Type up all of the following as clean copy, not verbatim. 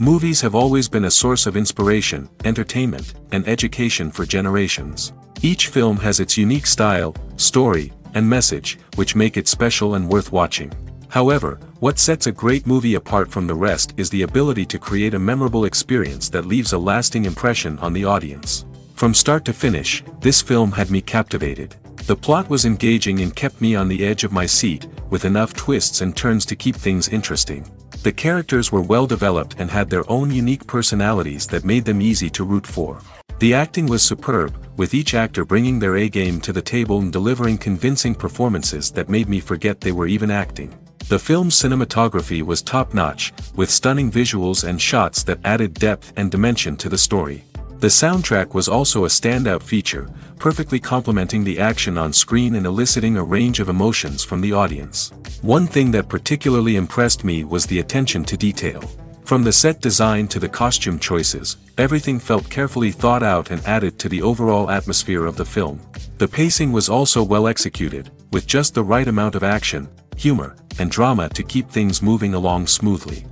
Movies have always been a source of inspiration, entertainment, and education for generations. Each film has its unique style, story, and message, which make it special and worth watching. However, what sets a great movie apart from the rest is the ability to create a memorable experience that leaves a lasting impression on the audience. From start to finish, this film had me captivated. The plot was engaging and kept me on the edge of my seat, with enough twists and turns to keep things interesting. The characters were well developed and had their own unique personalities that made them easy to root for. The acting was superb, with each actor bringing their A-game to the table and delivering convincing performances that made me forget they were even acting. The film's cinematography was top-notch, with stunning visuals and shots that added depth and dimension to the story. The soundtrack was also a standout feature, perfectly complementing the action on screen and eliciting a range of emotions from the audience. One thing that particularly impressed me was the attention to detail. From the set design to the costume choices, everything felt carefully thought out and added to the overall atmosphere of the film. The pacing was also well executed, with just the right amount of action, humor, and drama to keep things moving along smoothly.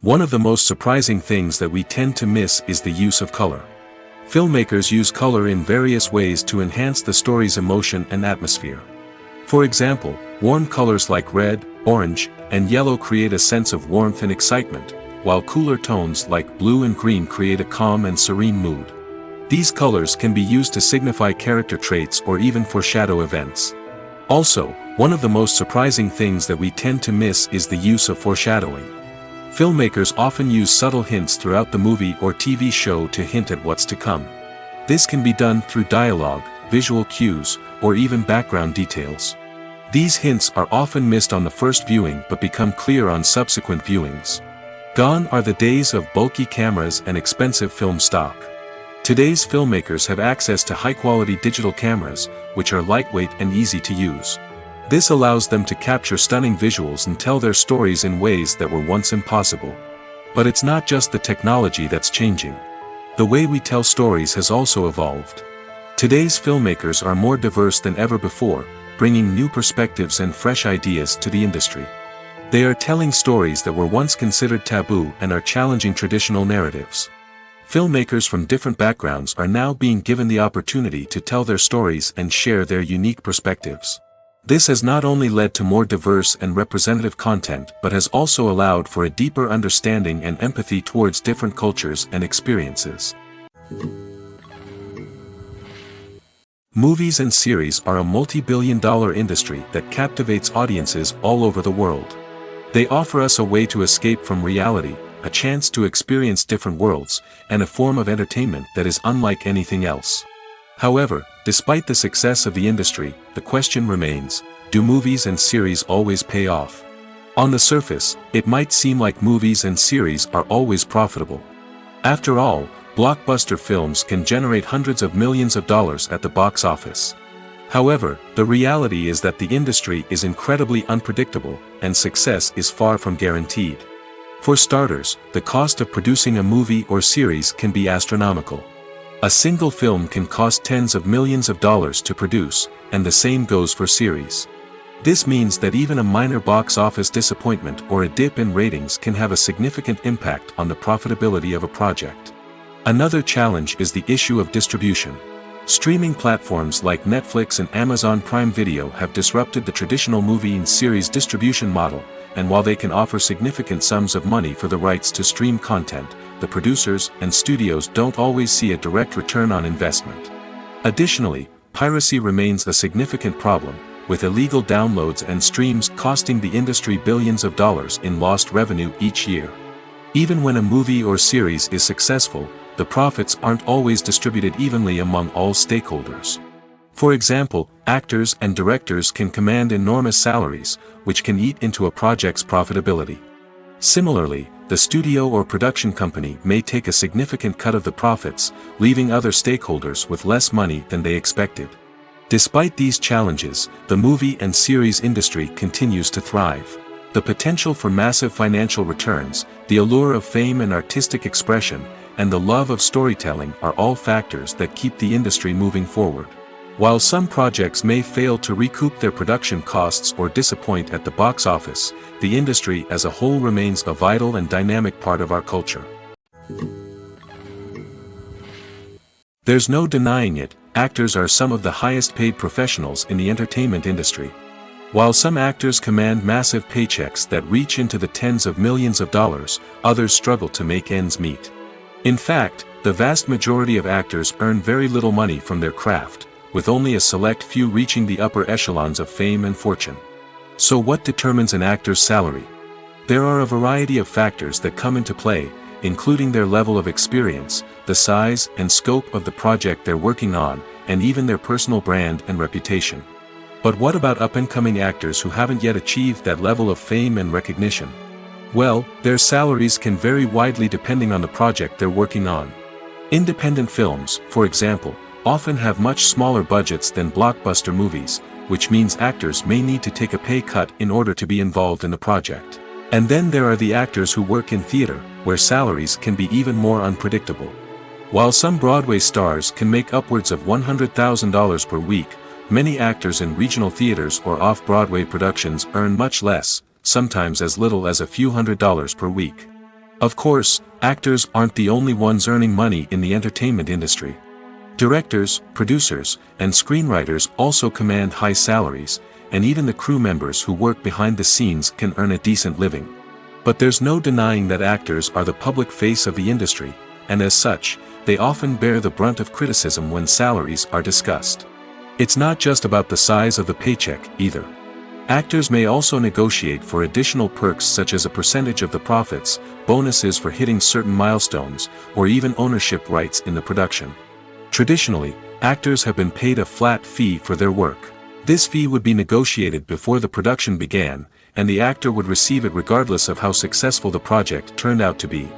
One of the most surprising things that we tend to miss is the use of color. Filmmakers use color in various ways to enhance the story's emotion and atmosphere. For example, warm colors like red, orange, and yellow create a sense of warmth and excitement, while cooler tones like blue and green create a calm and serene mood. These colors can be used to signify character traits or even foreshadow events. Also, one of the most surprising things that we tend to miss is the use of foreshadowing. Filmmakers often use subtle hints throughout the movie or TV show to hint at what's to come. This can be done through dialogue, visual cues, or even background details. These hints are often missed on the first viewing but become clear on subsequent viewings. Gone are the days of bulky cameras and expensive film stock. Today's filmmakers have access to high-quality digital cameras, which are lightweight and easy to use. This allows them to capture stunning visuals and tell their stories in ways that were once impossible. But it's not just the technology that's changing. The way we tell stories has also evolved. Today's filmmakers are more diverse than ever before, bringing new perspectives and fresh ideas to the industry. They are telling stories that were once considered taboo and are challenging traditional narratives. Filmmakers from different backgrounds are now being given the opportunity to tell their stories and share their unique perspectives. This has not only led to more diverse and representative content but has also allowed for a deeper understanding and empathy towards different cultures and experiences. Movies and series are a multi-billion-dollar industry that captivates audiences all over the world. They offer us a way to escape from reality, a chance to experience different worlds, and a form of entertainment that is unlike anything else. However, despite the success of the industry, the question remains, do movies and series always pay off? On the surface, it might seem like movies and series are always profitable. After all, blockbuster films can generate hundreds of millions of dollars at the box office. However, the reality is that the industry is incredibly unpredictable, and success is far from guaranteed. For starters, the cost of producing a movie or series can be astronomical. A single film can cost tens of millions of dollars to produce, and the same goes for series. This means that even a minor box office disappointment or a dip in ratings can have a significant impact on the profitability of a project. Another challenge is the issue of distribution. Streaming platforms like Netflix and Amazon Prime Video have disrupted the traditional movie and series distribution model, and while they can offer significant sums of money for the rights to stream content, the producers and studios don't always see a direct return on investment. Additionally, piracy remains a significant problem, with illegal downloads and streams costing the industry billions of dollars in lost revenue each year. Even when a movie or series is successful, the profits aren't always distributed evenly among all stakeholders. For example, actors and directors can command enormous salaries, which can eat into a project's profitability. Similarly, the studio or production company may take a significant cut of the profits, leaving other stakeholders with less money than they expected. Despite these challenges, the movie and series industry continues to thrive. The potential for massive financial returns, the allure of fame and artistic expression, and the love of storytelling are all factors that keep the industry moving forward. While some projects may fail to recoup their production costs or disappoint at the box office, the industry as a whole remains a vital and dynamic part of our culture. There's no denying it, actors are some of the highest paid professionals in the entertainment industry. While some actors command massive paychecks that reach into the tens of millions of dollars, others struggle to make ends meet. In fact, the vast majority of actors earn very little money from their craft, with only a select few reaching the upper echelons of fame and fortune. So what determines an actor's salary? There are a variety of factors that come into play, including their level of experience, the size and scope of the project they're working on, and even their personal brand and reputation. But what about up-and-coming actors who haven't yet achieved that level of fame and recognition? Well, their salaries can vary widely depending on the project they're working on. Independent films, for example, often have much smaller budgets than blockbuster movies, which means actors may need to take a pay cut in order to be involved in the project. And then there are the actors who work in theater, where salaries can be even more unpredictable. While some Broadway stars can make upwards of $100,000 per week, many actors in regional theaters or off-Broadway productions earn much less, sometimes as little as a few $100s per week. Of course, actors aren't the only ones earning money in the entertainment industry. Directors, producers, and screenwriters also command high salaries, and even the crew members who work behind the scenes can earn a decent living. But there's no denying that actors are the public face of the industry, and as such, they often bear the brunt of criticism when salaries are discussed. It's not just about the size of the paycheck, either. Actors may also negotiate for additional perks such as a percentage of the profits, bonuses for hitting certain milestones, or even ownership rights in the production. Traditionally, actors have been paid a flat fee for their work. This fee would be negotiated before the production began, and the actor would receive it regardless of how successful the project turned out to be.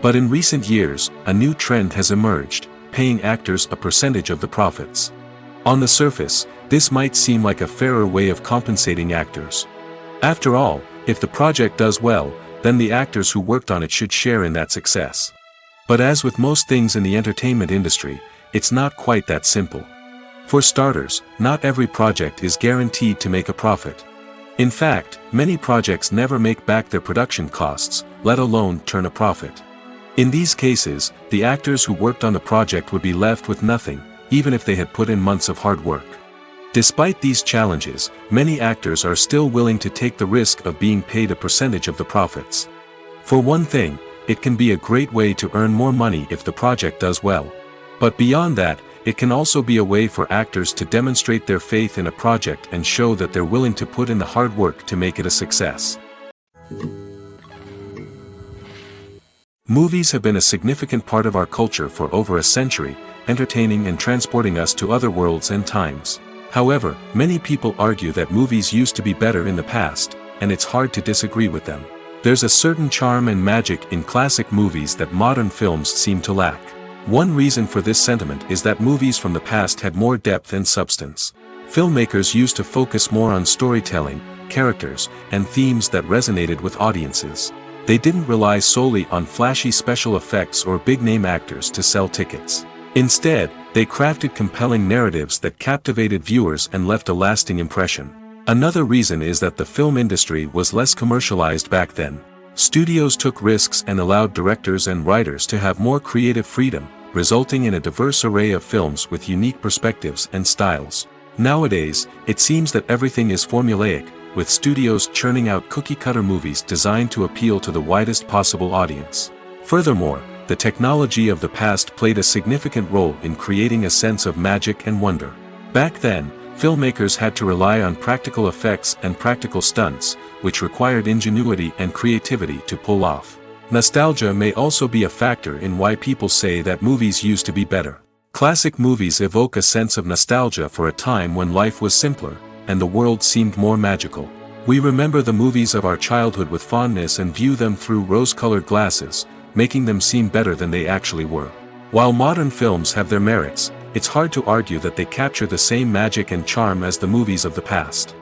But in recent years, a new trend has emerged, paying actors a percentage of the profits. On the surface, this might seem like a fairer way of compensating actors. After all, if the project does well, then the actors who worked on it should share in that success. But as with most things in the entertainment industry, it's not quite that simple. For starters, not every project is guaranteed to make a profit. In fact, many projects never make back their production costs, let alone turn a profit. In these cases, the actors who worked on the project would be left with nothing, even if they had put in months of hard work. Despite these challenges, many actors are still willing to take the risk of being paid a percentage of the profits. For one thing, it can be a great way to earn more money if the project does well. But beyond that, it can also be a way for actors to demonstrate their faith in a project and show that they're willing to put in the hard work to make it a success. Movies have been a significant part of our culture for over a century, entertaining and transporting us to other worlds and times. However, many people argue that movies used to be better in the past, and it's hard to disagree with them. There's a certain charm and magic in classic movies that modern films seem to lack. One reason for this sentiment is that movies from the past had more depth and substance. Filmmakers used to focus more on storytelling, characters, and themes that resonated with audiences. They didn't rely solely on flashy special effects or big-name actors to sell tickets. Instead, they crafted compelling narratives that captivated viewers and left a lasting impression. Another reason is that the film industry was less commercialized back then. Studios took risks and allowed directors and writers to have more creative freedom, resulting in a diverse array of films with unique perspectives and styles. Nowadays, it seems that everything is formulaic, with studios churning out cookie-cutter movies designed to appeal to the widest possible audience. Furthermore, the technology of the past played a significant role in creating a sense of magic and wonder. Back then, filmmakers had to rely on practical effects and practical stunts, which required ingenuity and creativity to pull off. Nostalgia may also be a factor in why people say that movies used to be better. Classic movies evoke a sense of nostalgia for a time when life was simpler, and the world seemed more magical. We remember the movies of our childhood with fondness and view them through rose-colored glasses, making them seem better than they actually were. While modern films have their merits, it's hard to argue that they capture the same magic and charm as the movies of the past.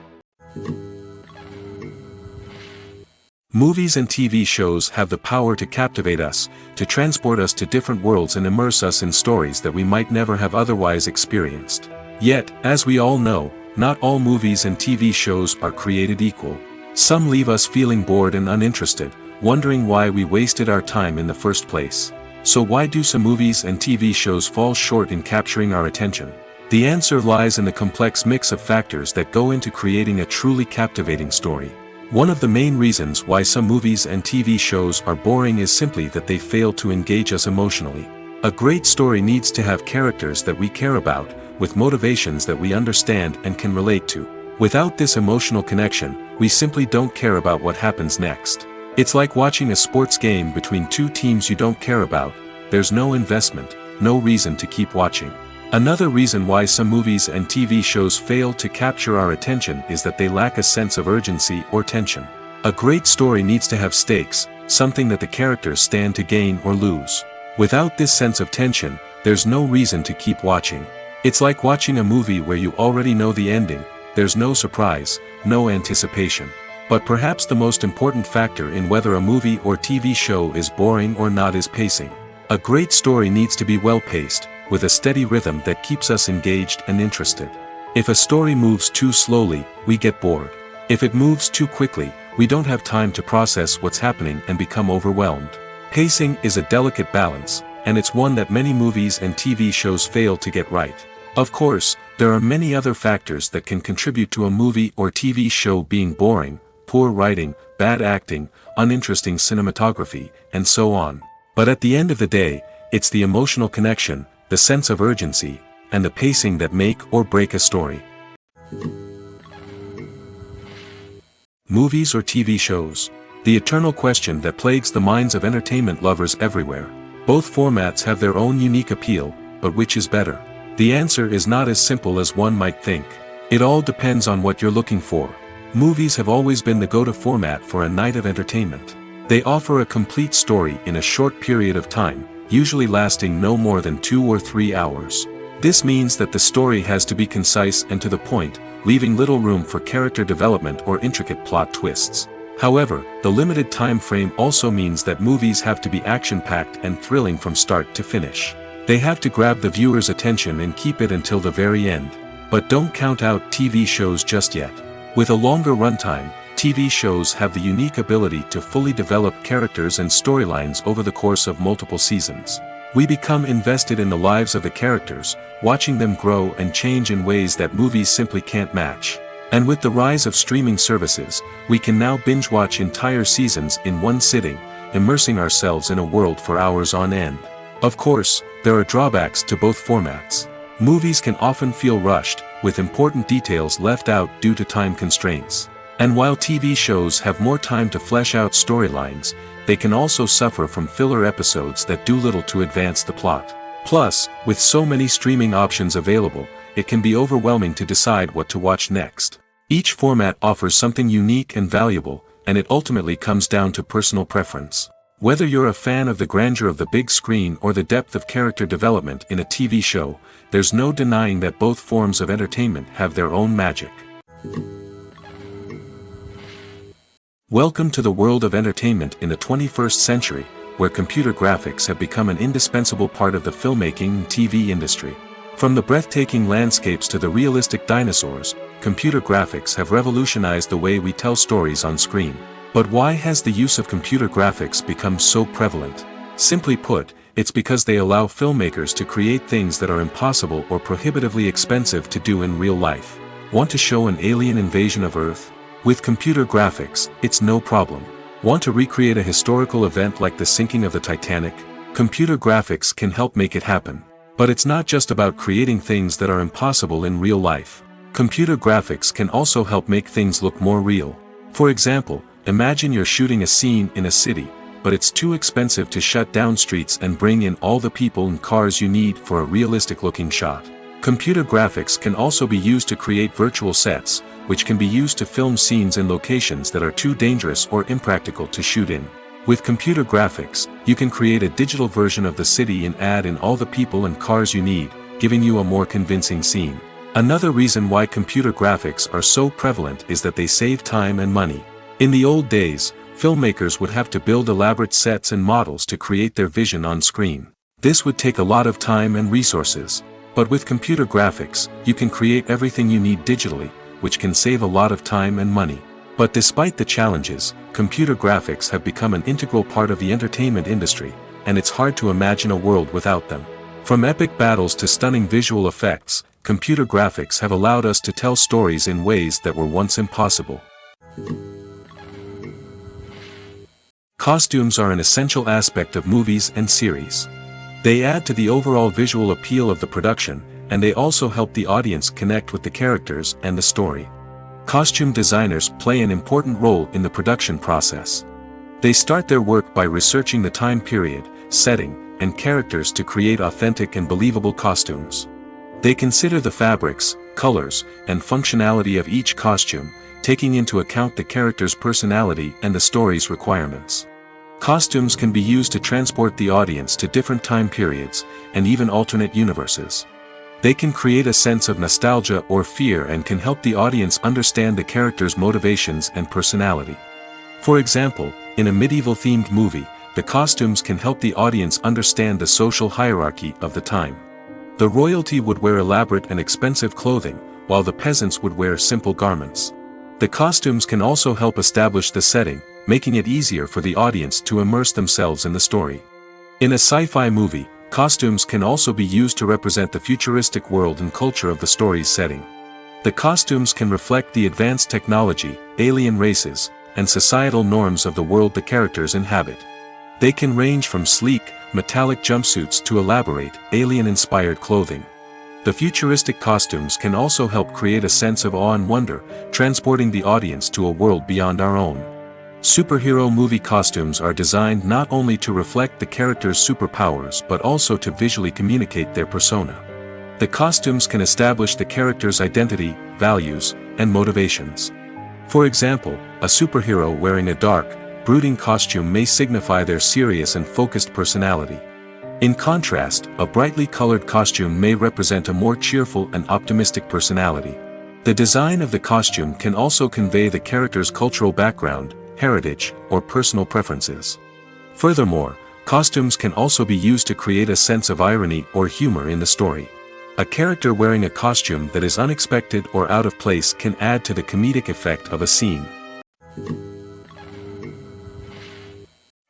Movies and TV shows have the power to captivate us, to transport us to different worlds and immerse us in stories that we might never have otherwise experienced. Yet, as we all know, not all movies and TV shows are created equal. Some leave us feeling bored and uninterested, wondering why we wasted our time in the first place. So why do some movies and TV shows fall short in capturing our attention? The answer lies in the complex mix of factors that go into creating a truly captivating story. One of the main reasons why some movies and TV shows are boring is simply that they fail to engage us emotionally. A great story needs to have characters that we care about, with motivations that we understand and can relate to. Without this emotional connection, we simply don't care about what happens next. It's like watching a sports game between two teams you don't care about. There's no investment, no reason to keep watching. Another reason why some movies and TV shows fail to capture our attention is that they lack a sense of urgency or tension. A great story needs to have stakes, something that the characters stand to gain or lose. Without this sense of tension, there's no reason to keep watching. It's like watching a movie where you already know the ending. There's no surprise, no anticipation. But perhaps the most important factor in whether a movie or TV show is boring or not is pacing. A great story needs to be well-paced, with a steady rhythm that keeps us engaged and interested. If a story moves too slowly, we get bored. If it moves too quickly, we don't have time to process what's happening and become overwhelmed. Pacing is a delicate balance, and it's one that many movies and TV shows fail to get right. Of course, there are many other factors that can contribute to a movie or TV show being boring: poor writing, bad acting, uninteresting cinematography, and so on. But at the end of the day, it's the emotional connection, the sense of urgency, and the pacing that make or break a story. Movies or TV shows? The eternal question that plagues the minds of entertainment lovers everywhere. Both formats have their own unique appeal, but which is better? The answer is not as simple as one might think. It all depends on what you're looking for. Movies have always been the go-to format for a night of entertainment. They offer a complete story in a short period of time, usually lasting no more than 2 or 3 hours. This means that the story has to be concise and to the point, leaving little room for character development or intricate plot twists. However, the limited time frame also means that movies have to be action-packed and thrilling from start to finish. They have to grab the viewer's attention and keep it until the very end. But don't count out TV shows just yet. With a longer runtime, TV shows have the unique ability to fully develop characters and storylines over the course of multiple seasons. We become invested in the lives of the characters, watching them grow and change in ways that movies simply can't match. And with the rise of streaming services, we can now binge-watch entire seasons in one sitting, immersing ourselves in a world for hours on end. Of course, there are drawbacks to both formats. Movies can often feel rushed, with important details left out due to time constraints. And while TV shows have more time to flesh out storylines, they can also suffer from filler episodes that do little to advance the plot. Plus, with so many streaming options available, it can be overwhelming to decide what to watch next. Each format offers something unique and valuable, and it ultimately comes down to personal preference. Whether you're a fan of the grandeur of the big screen or the depth of character development in a TV show, there's no denying that both forms of entertainment have their own magic. Welcome to the world of entertainment in the 21st century, where computer graphics have become an indispensable part of the filmmaking and TV industry. From the breathtaking landscapes to the realistic dinosaurs, computer graphics have revolutionized the way we tell stories on screen. But why has the use of computer graphics become so prevalent? Simply put, it's because they allow filmmakers to create things that are impossible or prohibitively expensive to do in real life. Want to show an alien invasion of Earth? With computer graphics, it's no problem. Want to recreate a historical event like the sinking of the Titanic? Computer graphics can help make it happen. But it's not just about creating things that are impossible in real life. Computer graphics can also help make things look more real. For example, imagine you're shooting a scene in a city, but it's too expensive to shut down streets and bring in all the people and cars you need for a realistic-looking shot. Computer graphics can also be used to create virtual sets, which can be used to film scenes in locations that are too dangerous or impractical to shoot in. With computer graphics, you can create a digital version of the city and add in all the people and cars you need, giving you a more convincing scene. Another reason why computer graphics are so prevalent is that they save time and money. In the old days, filmmakers would have to build elaborate sets and models to create their vision on screen. This would take a lot of time and resources. But with computer graphics, you can create everything you need digitally, which can save a lot of time and money. But despite the challenges, computer graphics have become an integral part of the entertainment industry, and it's hard to imagine a world without them. From epic battles to stunning visual effects, computer graphics have allowed us to tell stories in ways that were once impossible. Costumes are an essential aspect of movies and series. They add to the overall visual appeal of the production, and they also help the audience connect with the characters and the story. Costume designers play an important role in the production process. They start their work by researching the time period, setting, and characters to create authentic and believable costumes. They consider the fabrics, colors, and functionality of each costume, taking into account the character's personality and the story's requirements. Costumes can be used to transport the audience to different time periods, and even alternate universes. They can create a sense of nostalgia or fear and can help the audience understand the character's motivations and personality. For example, in a medieval-themed movie, the costumes can help the audience understand the social hierarchy of the time. The royalty would wear elaborate and expensive clothing, while the peasants would wear simple garments. The costumes can also help establish the setting, making it easier for the audience to immerse themselves in the story. In a sci-fi movie, costumes can also be used to represent the futuristic world and culture of the story's setting. The costumes can reflect the advanced technology, alien races, and societal norms of the world the characters inhabit. They can range from sleek, metallic jumpsuits to elaborate, alien-inspired clothing. The futuristic costumes can also help create a sense of awe and wonder, transporting the audience to a world beyond our own. Superhero movie costumes are designed not only to reflect the character's superpowers but also to visually communicate their persona. The costumes can establish the character's identity, values, and motivations. For example, a superhero wearing a dark, brooding costume may signify their serious and focused personality. In contrast, a brightly colored costume may represent a more cheerful and optimistic personality. The design of the costume can also convey the character's cultural background, heritage, or personal preferences. Furthermore, costumes can also be used to create a sense of irony or humor in the story. A character wearing a costume that is unexpected or out of place can add to the comedic effect of a scene.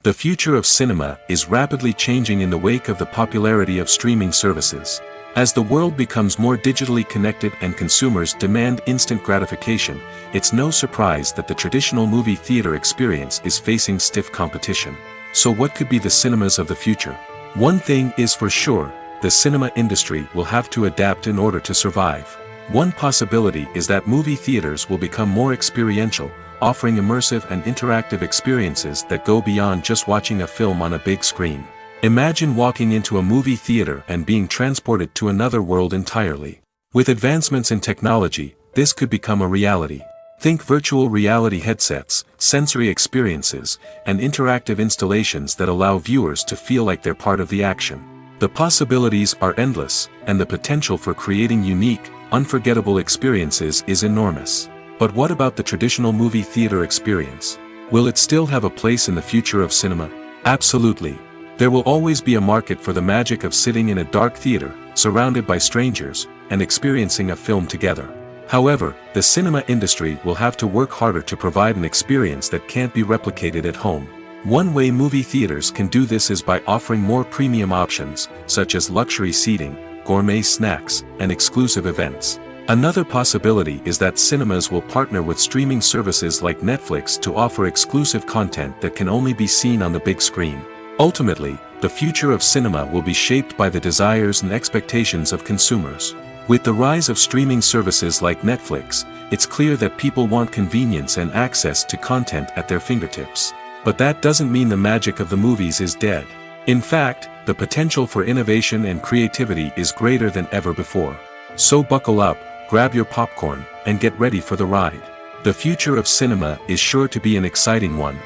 The future of cinema is rapidly changing in the wake of the popularity of streaming services. As the world becomes more digitally connected and consumers demand instant gratification, it's no surprise that the traditional movie theater experience is facing stiff competition. So what could be the cinemas of the future? One thing is for sure, the cinema industry will have to adapt in order to survive. One possibility is that movie theaters will become more experiential, offering immersive and interactive experiences that go beyond just watching a film on a big screen. Imagine walking into a movie theater and being transported to another world entirely. With advancements in technology, this could become a reality. Think virtual reality headsets, sensory experiences, and interactive installations that allow viewers to feel like they're part of the action. The possibilities are endless, and the potential for creating unique, unforgettable experiences is enormous. But what about the traditional movie theater experience? Will it still have a place in the future of cinema? Absolutely. There will always be a market for the magic of sitting in a dark theater, surrounded by strangers, and experiencing a film together. However, the cinema industry will have to work harder to provide an experience that can't be replicated at home. One way movie theaters can do this is by offering more premium options, such as luxury seating, gourmet snacks, and exclusive events. Another possibility is that cinemas will partner with streaming services like Netflix to offer exclusive content that can only be seen on the big screen. Ultimately, the future of cinema will be shaped by the desires and expectations of consumers. With the rise of streaming services like Netflix, it's clear that people want convenience and access to content at their fingertips. But that doesn't mean the magic of the movies is dead. In fact, the potential for innovation and creativity is greater than ever before. So buckle up, grab your popcorn, and get ready for the ride. The future of cinema is sure to be an exciting one.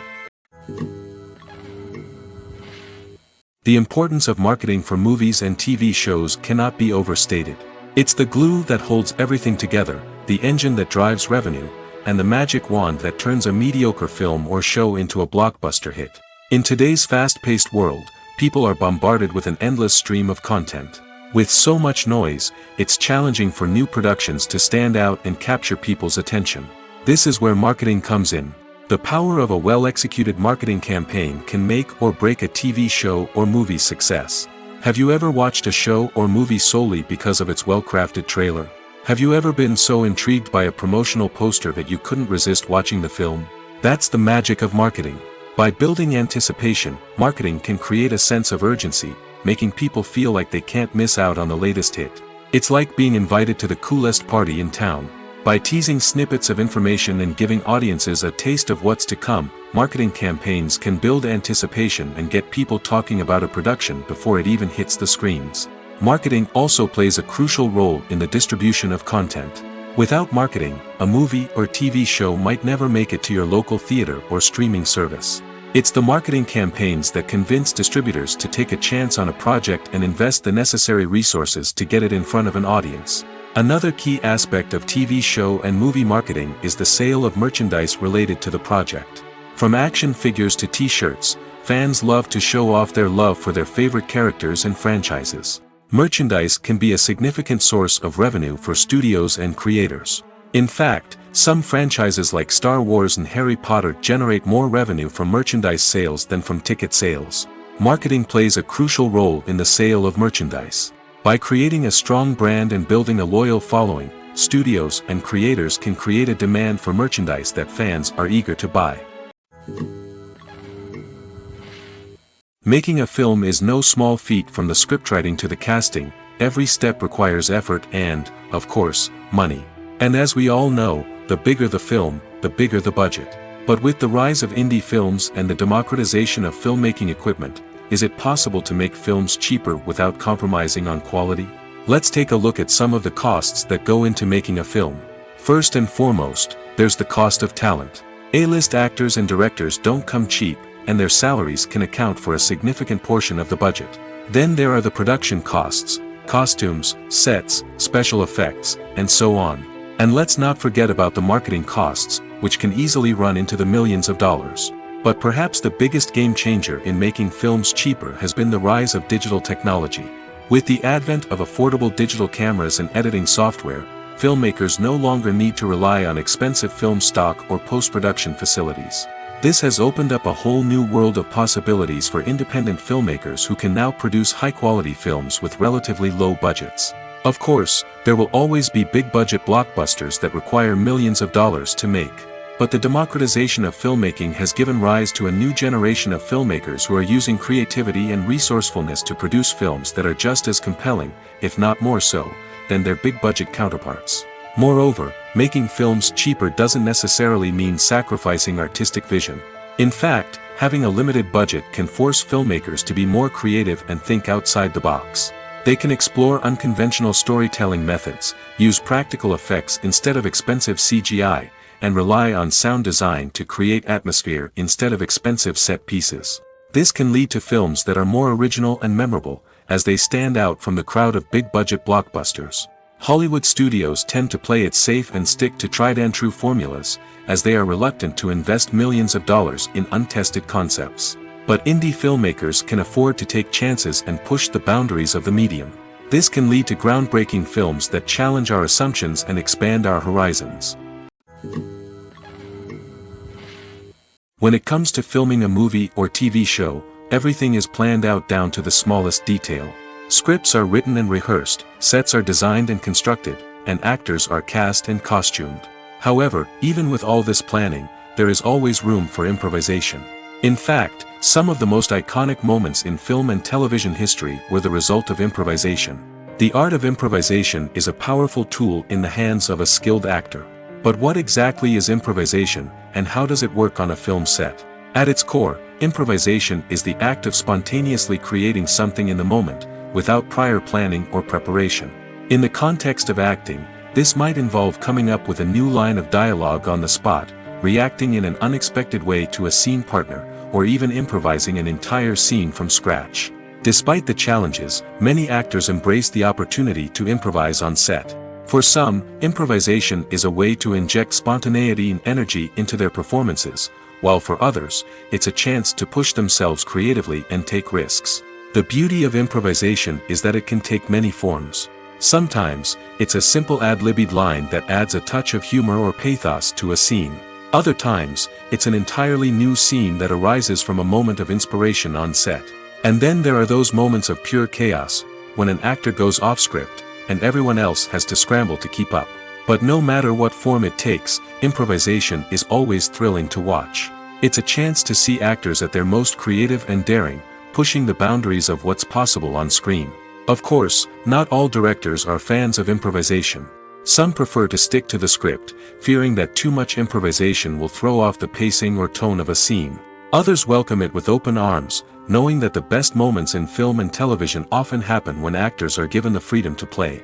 The importance of marketing for movies and TV shows cannot be overstated. It's the glue that holds everything together, the engine that drives revenue, and the magic wand that turns a mediocre film or show into a blockbuster hit. In today's fast-paced world, people are bombarded with an endless stream of content. With so much noise, it's challenging for new productions to stand out and capture people's attention. This is where marketing comes in. The power of a well-executed marketing campaign can make or break a TV show or movie's success. Have you ever watched a show or movie solely because of its well-crafted trailer? Have you ever been so intrigued by a promotional poster that you couldn't resist watching the film? That's the magic of marketing. By building anticipation, marketing can create a sense of urgency, making people feel like they can't miss out on the latest hit. It's like being invited to the coolest party in town. By teasing snippets of information and giving audiences a taste of what's to come, marketing campaigns can build anticipation and get people talking about a production before it even hits the screens. Marketing also plays a crucial role in the distribution of content. Without marketing, a movie or TV show might never make it to your local theater or streaming service. It's the marketing campaigns that convince distributors to take a chance on a project and invest the necessary resources to get it in front of an audience. Another key aspect of TV show and movie marketing is the sale of merchandise related to the project. From action figures to t-shirts, fans love to show off their love for their favorite characters and franchises. Merchandise can be a significant source of revenue for studios and creators. In fact, some franchises like Star Wars and Harry Potter generate more revenue from merchandise sales than from ticket sales. Marketing plays a crucial role in the sale of merchandise. By creating a strong brand and building a loyal following, studios and creators can create a demand for merchandise that fans are eager to buy. Making a film is no small feat. From the scriptwriting to the casting, every step requires effort and, of course, money. And as we all know, the bigger the film, the bigger the budget. But with the rise of indie films and the democratization of filmmaking equipment, is it possible to make films cheaper without compromising on quality? Let's take a look at some of the costs that go into making a film. First and foremost, there's the cost of talent. A-list actors and directors don't come cheap, and their salaries can account for a significant portion of the budget. Then there are the production costs, costumes, sets, special effects, and so on. And let's not forget about the marketing costs, which can easily run into the millions of dollars. But perhaps the biggest game changer in making films cheaper has been the rise of digital technology. With the advent of affordable digital cameras and editing software, filmmakers no longer need to rely on expensive film stock or post-production facilities. This has opened up a whole new world of possibilities for independent filmmakers who can now produce high-quality films with relatively low budgets. Of course, there will always be big-budget blockbusters that require millions of dollars to make. But the democratization of filmmaking has given rise to a new generation of filmmakers who are using creativity and resourcefulness to produce films that are just as compelling, if not more so, than their big-budget counterparts. Moreover, making films cheaper doesn't necessarily mean sacrificing artistic vision. In fact, having a limited budget can force filmmakers to be more creative and think outside the box. They can explore unconventional storytelling methods, use practical effects instead of expensive CGI, and rely on sound design to create atmosphere instead of expensive set pieces. This can lead to films that are more original and memorable, as they stand out from the crowd of big-budget blockbusters. Hollywood studios tend to play it safe and stick to tried-and-true formulas, as they are reluctant to invest millions of dollars in untested concepts. But indie filmmakers can afford to take chances and push the boundaries of the medium. This can lead to groundbreaking films that challenge our assumptions and expand our horizons. When it comes to filming a movie or TV show, everything is planned out down to the smallest detail. Scripts are written and rehearsed, sets are designed and constructed, and actors are cast and costumed. However, even with all this planning, there is always room for improvisation. In fact, some of the most iconic moments in film and television history were the result of improvisation. The art of improvisation is a powerful tool in the hands of a skilled actor. But what exactly is improvisation, and how does it work on a film set? At its core, improvisation is the act of spontaneously creating something in the moment, without prior planning or preparation. In the context of acting, this might involve coming up with a new line of dialogue on the spot, reacting in an unexpected way to a scene partner, or even improvising an entire scene from scratch. Despite the challenges, many actors embrace the opportunity to improvise on set. For some, improvisation is a way to inject spontaneity and energy into their performances, while for others, it's a chance to push themselves creatively and take risks. The beauty of improvisation is that it can take many forms. Sometimes, it's a simple ad-libbed line that adds a touch of humor or pathos to a scene. Other times, it's an entirely new scene that arises from a moment of inspiration on set. And then there are those moments of pure chaos, when an actor goes off script, and everyone else has to scramble to keep up. But no matter what form it takes, improvisation is always thrilling to watch. It's a chance to see actors at their most creative and daring, pushing the boundaries of what's possible on screen. Of course, not all directors are fans of improvisation. Some prefer to stick to the script, fearing that too much improvisation will throw off the pacing or tone of a scene. Others welcome it with open arms, knowing that the best moments in film and television often happen when actors are given the freedom to play.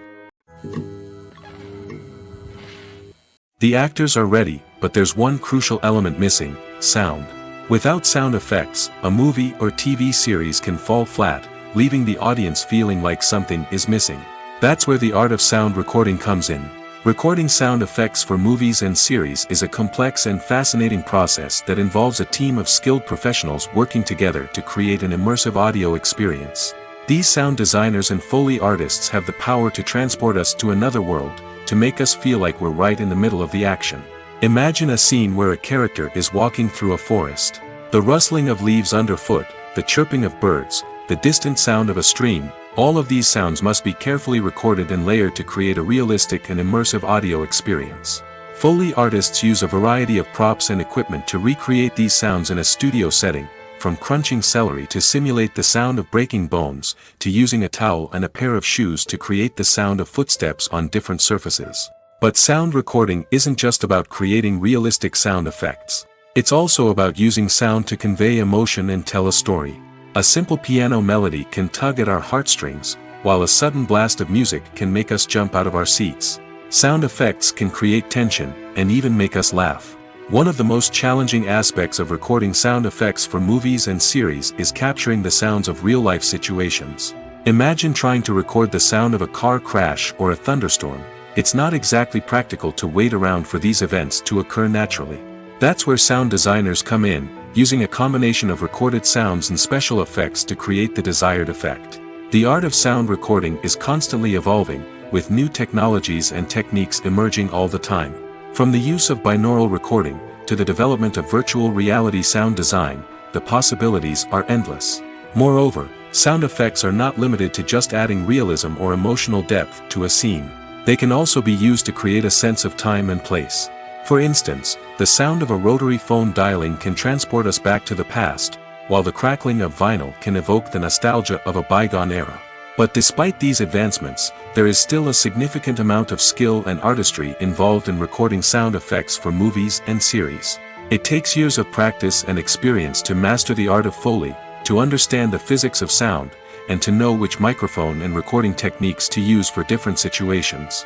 The actors are ready, but there's one crucial element missing: sound. Without sound effects, a movie or TV series can fall flat, leaving the audience feeling like something is missing. That's where the art of sound recording comes in. Recording sound effects for movies and series is a complex and fascinating process that involves a team of skilled professionals working together to create an immersive audio experience. These sound designers and Foley artists have the power to transport us to another world, to make us feel like we're right in the middle of the action. Imagine a scene where a character is walking through a forest. The rustling of leaves underfoot, the chirping of birds, the distant sound of a stream, all of these sounds must be carefully recorded and layered to create a realistic and immersive audio experience. Foley artists use a variety of props and equipment to recreate these sounds in a studio setting, from crunching celery to simulate the sound of breaking bones, to using a towel and a pair of shoes to create the sound of footsteps on different surfaces. But sound recording isn't just about creating realistic sound effects. It's also about using sound to convey emotion and tell a story. A simple piano melody can tug at our heartstrings, while a sudden blast of music can make us jump out of our seats. Sound effects can create tension, and even make us laugh. One of the most challenging aspects of recording sound effects for movies and series is capturing the sounds of real-life situations. Imagine trying to record the sound of a car crash or a thunderstorm. It's not exactly practical to wait around for these events to occur naturally. That's where sound designers come in, using a combination of recorded sounds and special effects to create the desired effect. The art of sound recording is constantly evolving, with new technologies and techniques emerging all the time. From the use of binaural recording, to the development of virtual reality sound design, the possibilities are endless. Moreover, sound effects are not limited to just adding realism or emotional depth to a scene. They can also be used to create a sense of time and place. For instance, the sound of a rotary phone dialing can transport us back to the past, while the crackling of vinyl can evoke the nostalgia of a bygone era. But despite these advancements, there is still a significant amount of skill and artistry involved in recording sound effects for movies and series. It takes years of practice and experience to master the art of Foley, to understand the physics of sound, and to know which microphone and recording techniques to use for different situations.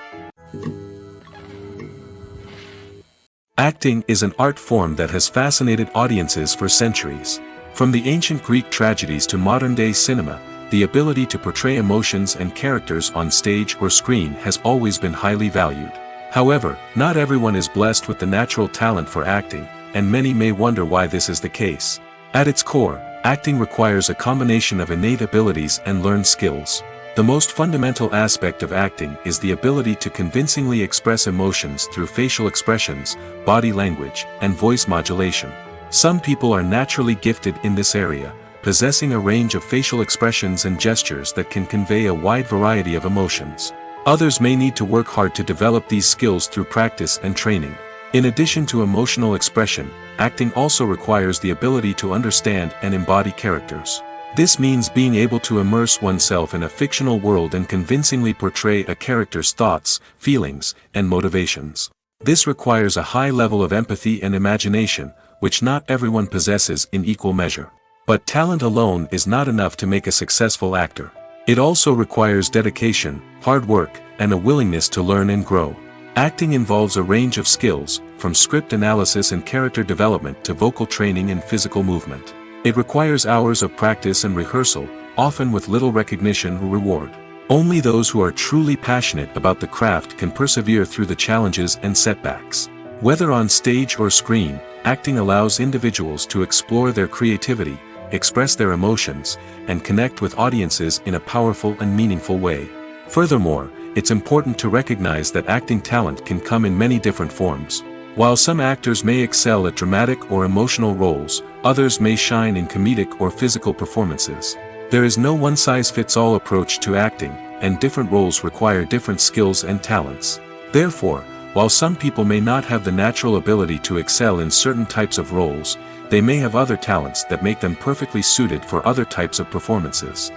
Acting is an art form that has fascinated audiences for centuries. From the ancient Greek tragedies to modern-day cinema, the ability to portray emotions and characters on stage or screen has always been highly valued. However, not everyone is blessed with the natural talent for acting, and many may wonder why this is the case. At its core, acting requires a combination of innate abilities and learned skills. The most fundamental aspect of acting is the ability to convincingly express emotions through facial expressions, body language, and voice modulation. Some people are naturally gifted in this area, possessing a range of facial expressions and gestures that can convey a wide variety of emotions. Others may need to work hard to develop these skills through practice and training. In addition to emotional expression, acting also requires the ability to understand and embody characters. This means being able to immerse oneself in a fictional world and convincingly portray a character's thoughts, feelings, and motivations. This requires a high level of empathy and imagination, which not everyone possesses in equal measure. But talent alone is not enough to make a successful actor. It also requires dedication, hard work, and a willingness to learn and grow. Acting involves a range of skills, from script analysis and character development to vocal training and physical movement. It requires hours of practice and rehearsal, often with little recognition or reward. Only those who are truly passionate about the craft can persevere through the challenges and setbacks. Whether on stage or screen, acting allows individuals to explore their creativity, express their emotions, and connect with audiences in a powerful and meaningful way. Furthermore, it's important to recognize that acting talent can come in many different forms. While some actors may excel at dramatic or emotional roles, others may shine in comedic or physical performances. There is no one-size-fits-all approach to acting, and different roles require different skills and talents. Therefore, while some people may not have the natural ability to excel in certain types of roles, they may have other talents that make them perfectly suited for other types of performances.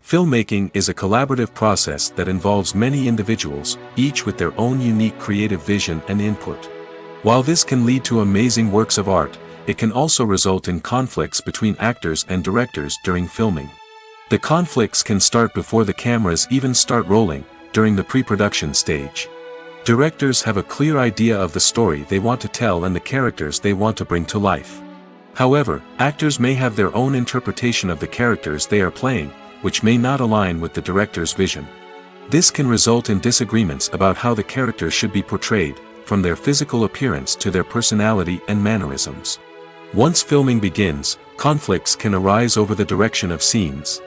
Filmmaking is a collaborative process that involves many individuals, each with their own unique creative vision and input. While this can lead to amazing works of art, it can also result in conflicts between actors and directors during filming. The conflicts can start before the cameras even start rolling, during the pre-production stage. Directors have a clear idea of the story they want to tell and the characters they want to bring to life. However, actors may have their own interpretation of the characters they are playing, which may not align with the director's vision. This can result in disagreements about how the characters should be portrayed, from their physical appearance to their personality and mannerisms. Once filming begins, conflicts can arise over the direction of scenes.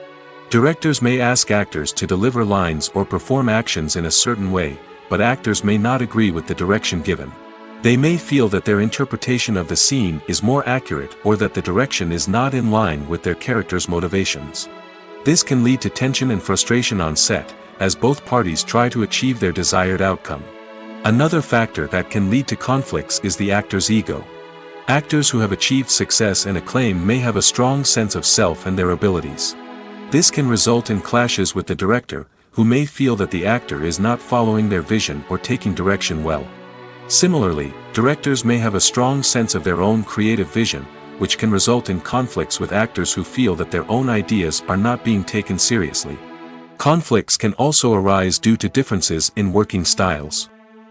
Directors may ask actors to deliver lines or perform actions in a certain way, but actors may not agree with the direction given. They may feel that their interpretation of the scene is more accurate or that the direction is not in line with their character's motivations. This can lead to tension and frustration on set, as both parties try to achieve their desired outcome. Another factor that can lead to conflicts is the actor's ego. Actors who have achieved success and acclaim may have a strong sense of self and their abilities. This can result in clashes with the director, who may feel that the actor is not following their vision or taking direction well. Similarly, directors may have a strong sense of their own creative vision, which can result in conflicts with actors who feel that their own ideas are not being taken seriously. Conflicts can also arise due to differences in working styles.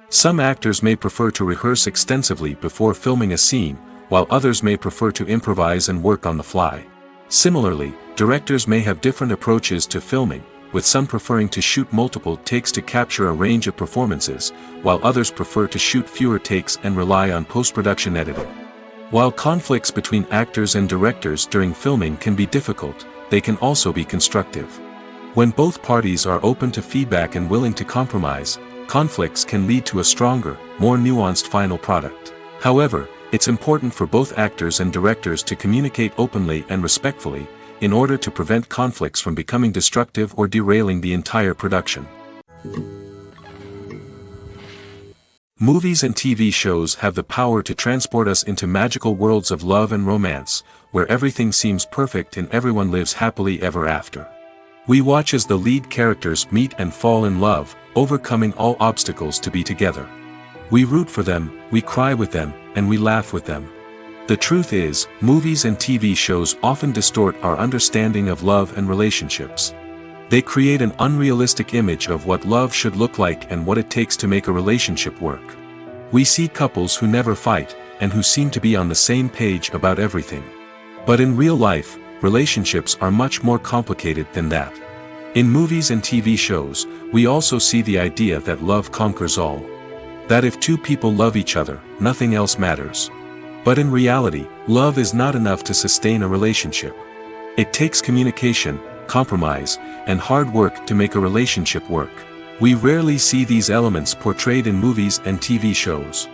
Some actors may prefer to rehearse extensively before filming a scene, while others may prefer to improvise and work on the fly. Similarly, directors may have different approaches to filming, with some preferring to shoot multiple takes to capture a range of performances, while others prefer to shoot fewer takes and rely on post-production editing. While conflicts between actors and directors during filming can be difficult, they can also be constructive. When both parties are open to feedback and willing to compromise, conflicts can lead to a stronger, more nuanced final product. However, it's important for both actors and directors to communicate openly and respectfully, in order to prevent conflicts from becoming destructive or derailing the entire production. Movies and TV shows have the power to transport us into magical worlds of love and romance, where everything seems perfect and everyone lives happily ever after. We watch as the lead characters meet and fall in love, overcoming all obstacles to be together. We root for them, we cry with them, and we laugh with them. The truth is, movies and TV shows often distort our understanding of love and relationships. They create an unrealistic image of what love should look like and what it takes to make a relationship work. We see couples who never fight, and who seem to be on the same page about everything. But in real life, relationships are much more complicated than that. In movies and TV shows, we also see the idea that love conquers all. That if two people love each other, nothing else matters. But in reality, love is not enough to sustain a relationship. It takes communication, compromise, and hard work to make a relationship work. We rarely see these elements portrayed in movies and TV shows.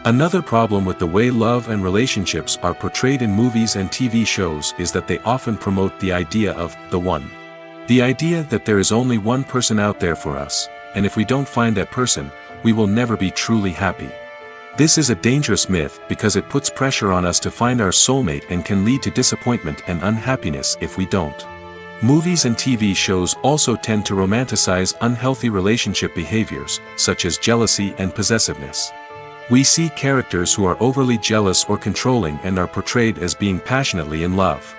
Another problem with the way love and relationships are portrayed in movies and TV shows is that they often promote the idea of the one. The idea that there is only one person out there for us, and if we don't find that person, we will never be truly happy. This is a dangerous myth because it puts pressure on us to find our soulmate and can lead to disappointment and unhappiness if we don't. Movies and TV shows also tend to romanticize unhealthy relationship behaviors, such as jealousy and possessiveness. We see characters who are overly jealous or controlling and are portrayed as being passionately in love.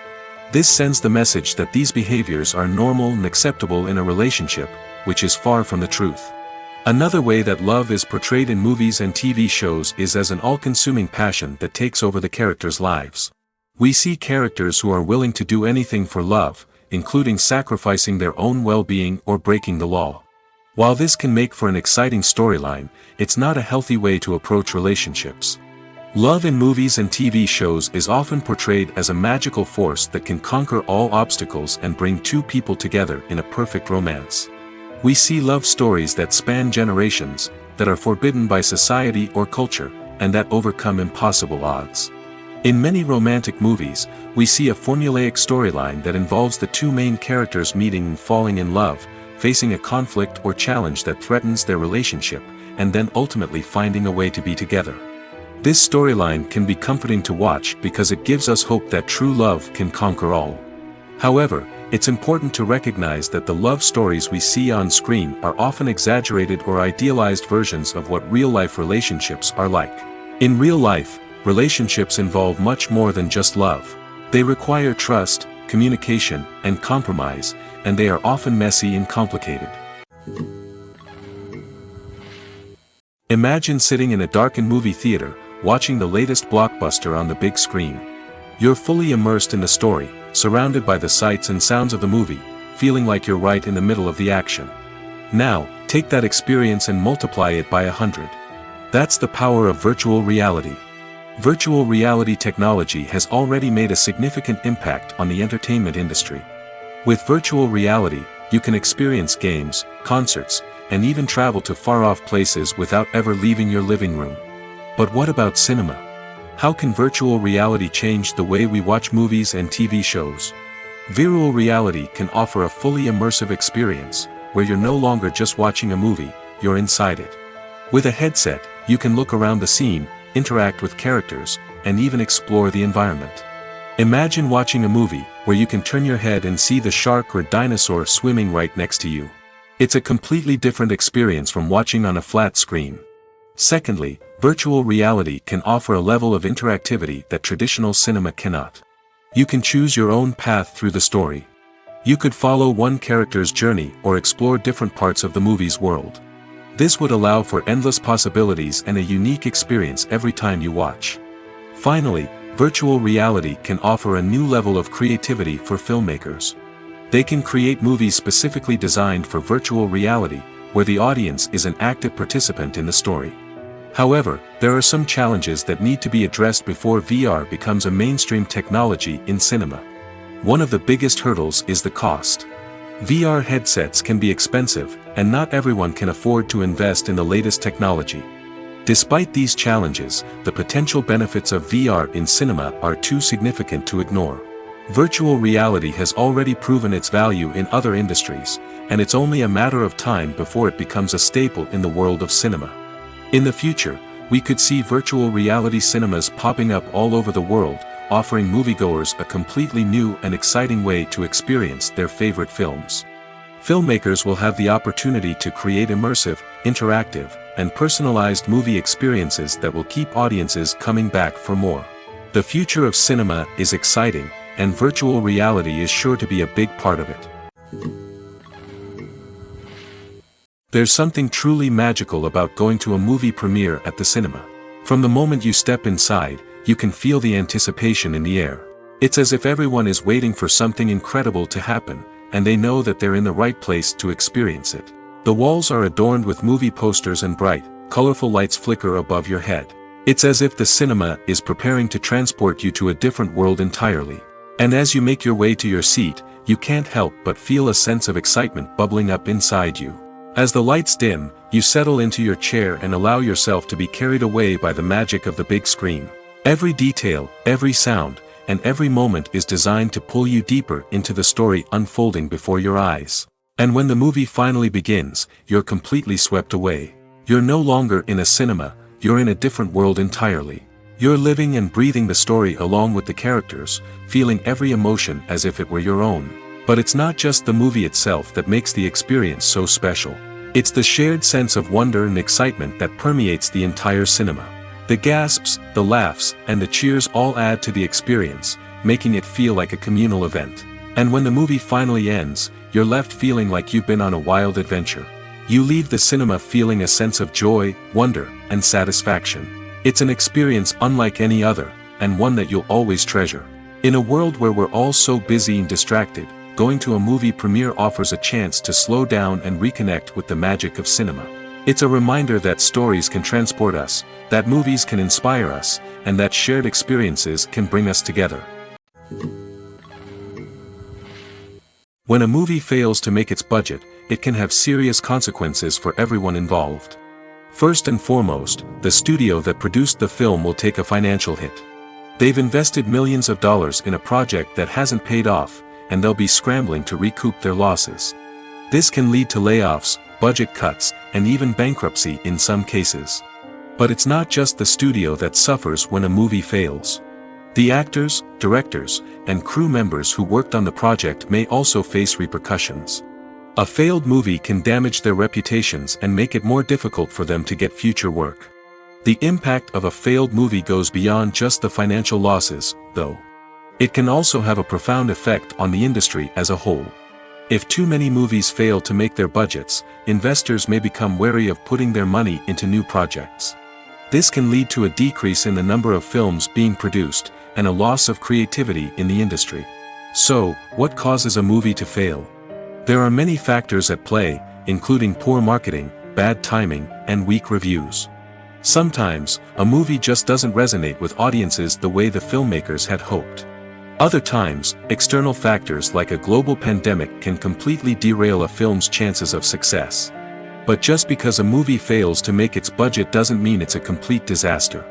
This sends the message that these behaviors are normal and acceptable in a relationship, which is far from the truth. Another way that love is portrayed in movies and TV shows is as an all-consuming passion that takes over the characters' lives. We see characters who are willing to do anything for love, including sacrificing their own well-being or breaking the law. While this can make for an exciting storyline, it's not a healthy way to approach relationships. Love in movies and TV shows is often portrayed as a magical force that can conquer all obstacles and bring two people together in a perfect romance. We see love stories that span generations, that are forbidden by society or culture, and that overcome impossible odds. In many romantic movies, we see a formulaic storyline that involves the two main characters meeting and falling in love, facing a conflict or challenge that threatens their relationship, and then ultimately finding a way to be together. This storyline can be comforting to watch because it gives us hope that true love can conquer all. However, it's important to recognize that the love stories we see on screen are often exaggerated or idealized versions of what real-life relationships are like. In real life, relationships involve much more than just love. They require trust, communication, and compromise, and they are often messy and complicated. Imagine sitting in a darkened movie theater, watching the latest blockbuster on the big screen. You're fully immersed in the story, surrounded by the sights and sounds of the movie, feeling like you're right in the middle of the action. Now, take that experience and multiply it by 100. That's the power of virtual reality. Virtual reality technology has already made a significant impact on the entertainment industry. With virtual reality, you can experience games, concerts, and even travel to far-off places without ever leaving your living room. But what about cinema? How can virtual reality change the way we watch movies and TV shows? Virtual reality can offer a fully immersive experience, where you're no longer just watching a movie, you're inside it. With a headset, you can look around the scene, interact with characters, and even explore the environment. Imagine watching a movie, where you can turn your head and see the shark or dinosaur swimming right next to you. It's a completely different experience from watching on a flat screen. Secondly, virtual reality can offer a level of interactivity that traditional cinema cannot. You can choose your own path through the story. You could follow one character's journey or explore different parts of the movie's world. This would allow for endless possibilities and a unique experience every time you watch. Finally, virtual reality can offer a new level of creativity for filmmakers. They can create movies specifically designed for virtual reality, where the audience is an active participant in the story. However, there are some challenges that need to be addressed before VR becomes a mainstream technology in cinema. One of the biggest hurdles is the cost. VR headsets can be expensive, and not everyone can afford to invest in the latest technology. Despite these challenges, the potential benefits of VR in cinema are too significant to ignore. Virtual reality has already proven its value in other industries, and it's only a matter of time before it becomes a staple in the world of cinema. In the future, we could see virtual reality cinemas popping up all over the world, offering moviegoers a completely new and exciting way to experience their favorite films. Filmmakers will have the opportunity to create immersive, interactive, and personalized movie experiences that will keep audiences coming back for more. The future of cinema is exciting, and virtual reality is sure to be a big part of it. There's something truly magical about going to a movie premiere at the cinema. From the moment you step inside, you can feel the anticipation in the air. It's as if everyone is waiting for something incredible to happen, and they know that they're in the right place to experience it. The walls are adorned with movie posters and bright, colorful lights flicker above your head. It's as if the cinema is preparing to transport you to a different world entirely. And as you make your way to your seat, you can't help but feel a sense of excitement bubbling up inside you. As the lights dim, you settle into your chair and allow yourself to be carried away by the magic of the big screen. Every detail, every sound, and every moment is designed to pull you deeper into the story unfolding before your eyes. And when the movie finally begins, you're completely swept away. You're no longer in a cinema, you're in a different world entirely. You're living and breathing the story along with the characters, feeling every emotion as if it were your own. But it's not just the movie itself that makes the experience so special. It's the shared sense of wonder and excitement that permeates the entire cinema. The gasps, the laughs, and the cheers all add to the experience, making it feel like a communal event. And when the movie finally ends, you're left feeling like you've been on a wild adventure. You leave the cinema feeling a sense of joy, wonder, and satisfaction. It's an experience unlike any other, and one that you'll always treasure. In a world where we're all so busy and distracted, going to a movie premiere offers a chance to slow down and reconnect with the magic of cinema. It's a reminder that stories can transport us, that movies can inspire us, and that shared experiences can bring us together. When a movie fails to make its budget, it can have serious consequences for everyone involved. First and foremost, the studio that produced the film will take a financial hit. They've invested millions of dollars in a project that hasn't paid off, and they'll be scrambling to recoup their losses. This can lead to layoffs, budget cuts, and even bankruptcy in some cases. But it's not just the studio that suffers when a movie fails. The actors, directors, and crew members who worked on the project may also face repercussions. A failed movie can damage their reputations and make it more difficult for them to get future work. The impact of a failed movie goes beyond just the financial losses, though. It can also have a profound effect on the industry as a whole. If too many movies fail to make their budgets, investors may become wary of putting their money into new projects. This can lead to a decrease in the number of films being produced, and a loss of creativity in the industry. So, what causes a movie to fail? There are many factors at play, including poor marketing, bad timing, and weak reviews. Sometimes, a movie just doesn't resonate with audiences the way the filmmakers had hoped. Other times, external factors like a global pandemic can completely derail a film's chances of success. But just because a movie fails to make its budget doesn't mean it's a complete disaster.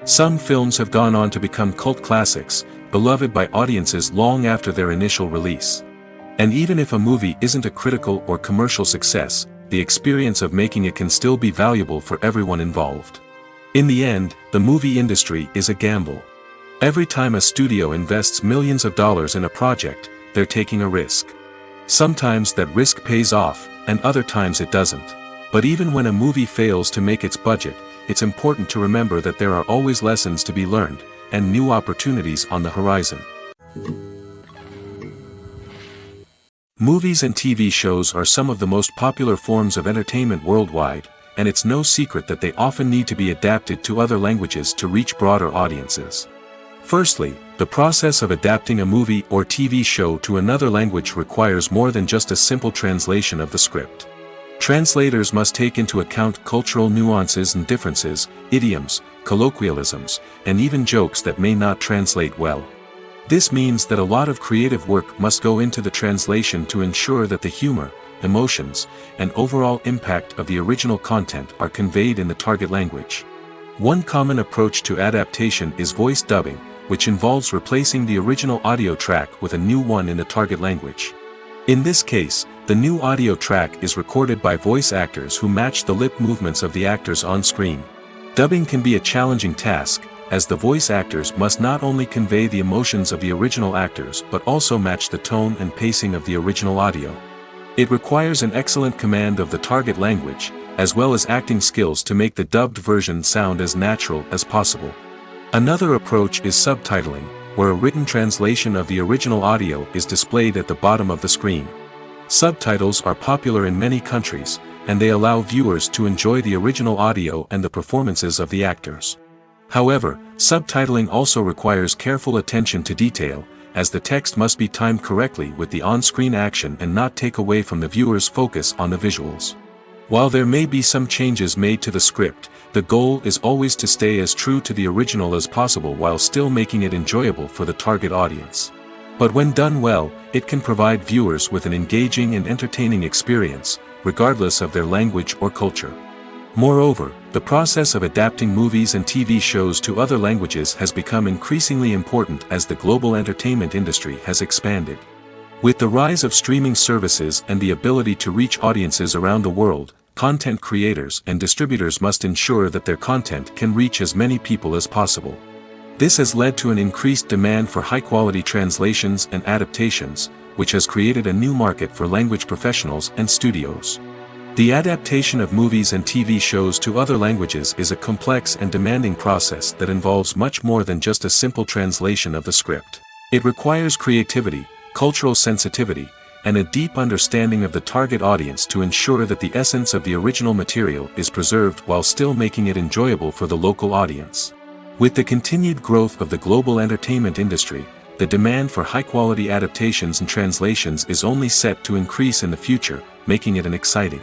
Some films have gone on to become cult classics, beloved by audiences long after their initial release. And even if a movie isn't a critical or commercial success, the experience of making it can still be valuable for everyone involved. In the end, the movie industry is a gamble. Every time a studio invests millions of dollars in a project, they're taking a risk. Sometimes that risk pays off, and other times it doesn't. But even when a movie fails to make its budget, it's important to remember that there are always lessons to be learned, and new opportunities on the horizon. Movies and TV shows are some of the most popular forms of entertainment worldwide, and it's no secret that they often need to be adapted to other languages to reach broader audiences. Firstly, the process of adapting a movie or TV show to another language requires more than just a simple translation of the script. Translators must take into account cultural nuances and differences, idioms, colloquialisms, and even jokes that may not translate well. This means that a lot of creative work must go into the translation to ensure that the humor, emotions, and overall impact of the original content are conveyed in the target language. One common approach to adaptation is voice dubbing, which involves replacing the original audio track with a new one in the target language. In this case, the new audio track is recorded by voice actors who match the lip movements of the actors on screen. Dubbing can be a challenging task, as the voice actors must not only convey the emotions of the original actors but also match the tone and pacing of the original audio. It requires an excellent command of the target language, as well as acting skills to make the dubbed version sound as natural as possible. Another approach is subtitling, where a written translation of the original audio is displayed at the bottom of the screen. Subtitles are popular in many countries, and they allow viewers to enjoy the original audio and the performances of the actors. However, subtitling also requires careful attention to detail, as the text must be timed correctly with the on-screen action and not take away from the viewer's focus on the visuals. While there may be some changes made to the script, the goal is always to stay as true to the original as possible while still making it enjoyable for the target audience. But when done well, it can provide viewers with an engaging and entertaining experience, regardless of their language or culture. Moreover, the process of adapting movies and TV shows to other languages has become increasingly important as the global entertainment industry has expanded. With the rise of streaming services and the ability to reach audiences around the world, content creators and distributors must ensure that their content can reach as many people as possible. This has led to an increased demand for high-quality translations and adaptations, which has created a new market for language professionals and studios. The adaptation of movies and TV shows to other languages is a complex and demanding process that involves much more than just a simple translation of the script. It requires creativity, cultural sensitivity, and a deep understanding of the target audience to ensure that the essence of the original material is preserved while still making it enjoyable for the local audience. With the continued growth of the global entertainment industry, the demand for high-quality adaptations and translations is only set to increase in the future, making it an exciting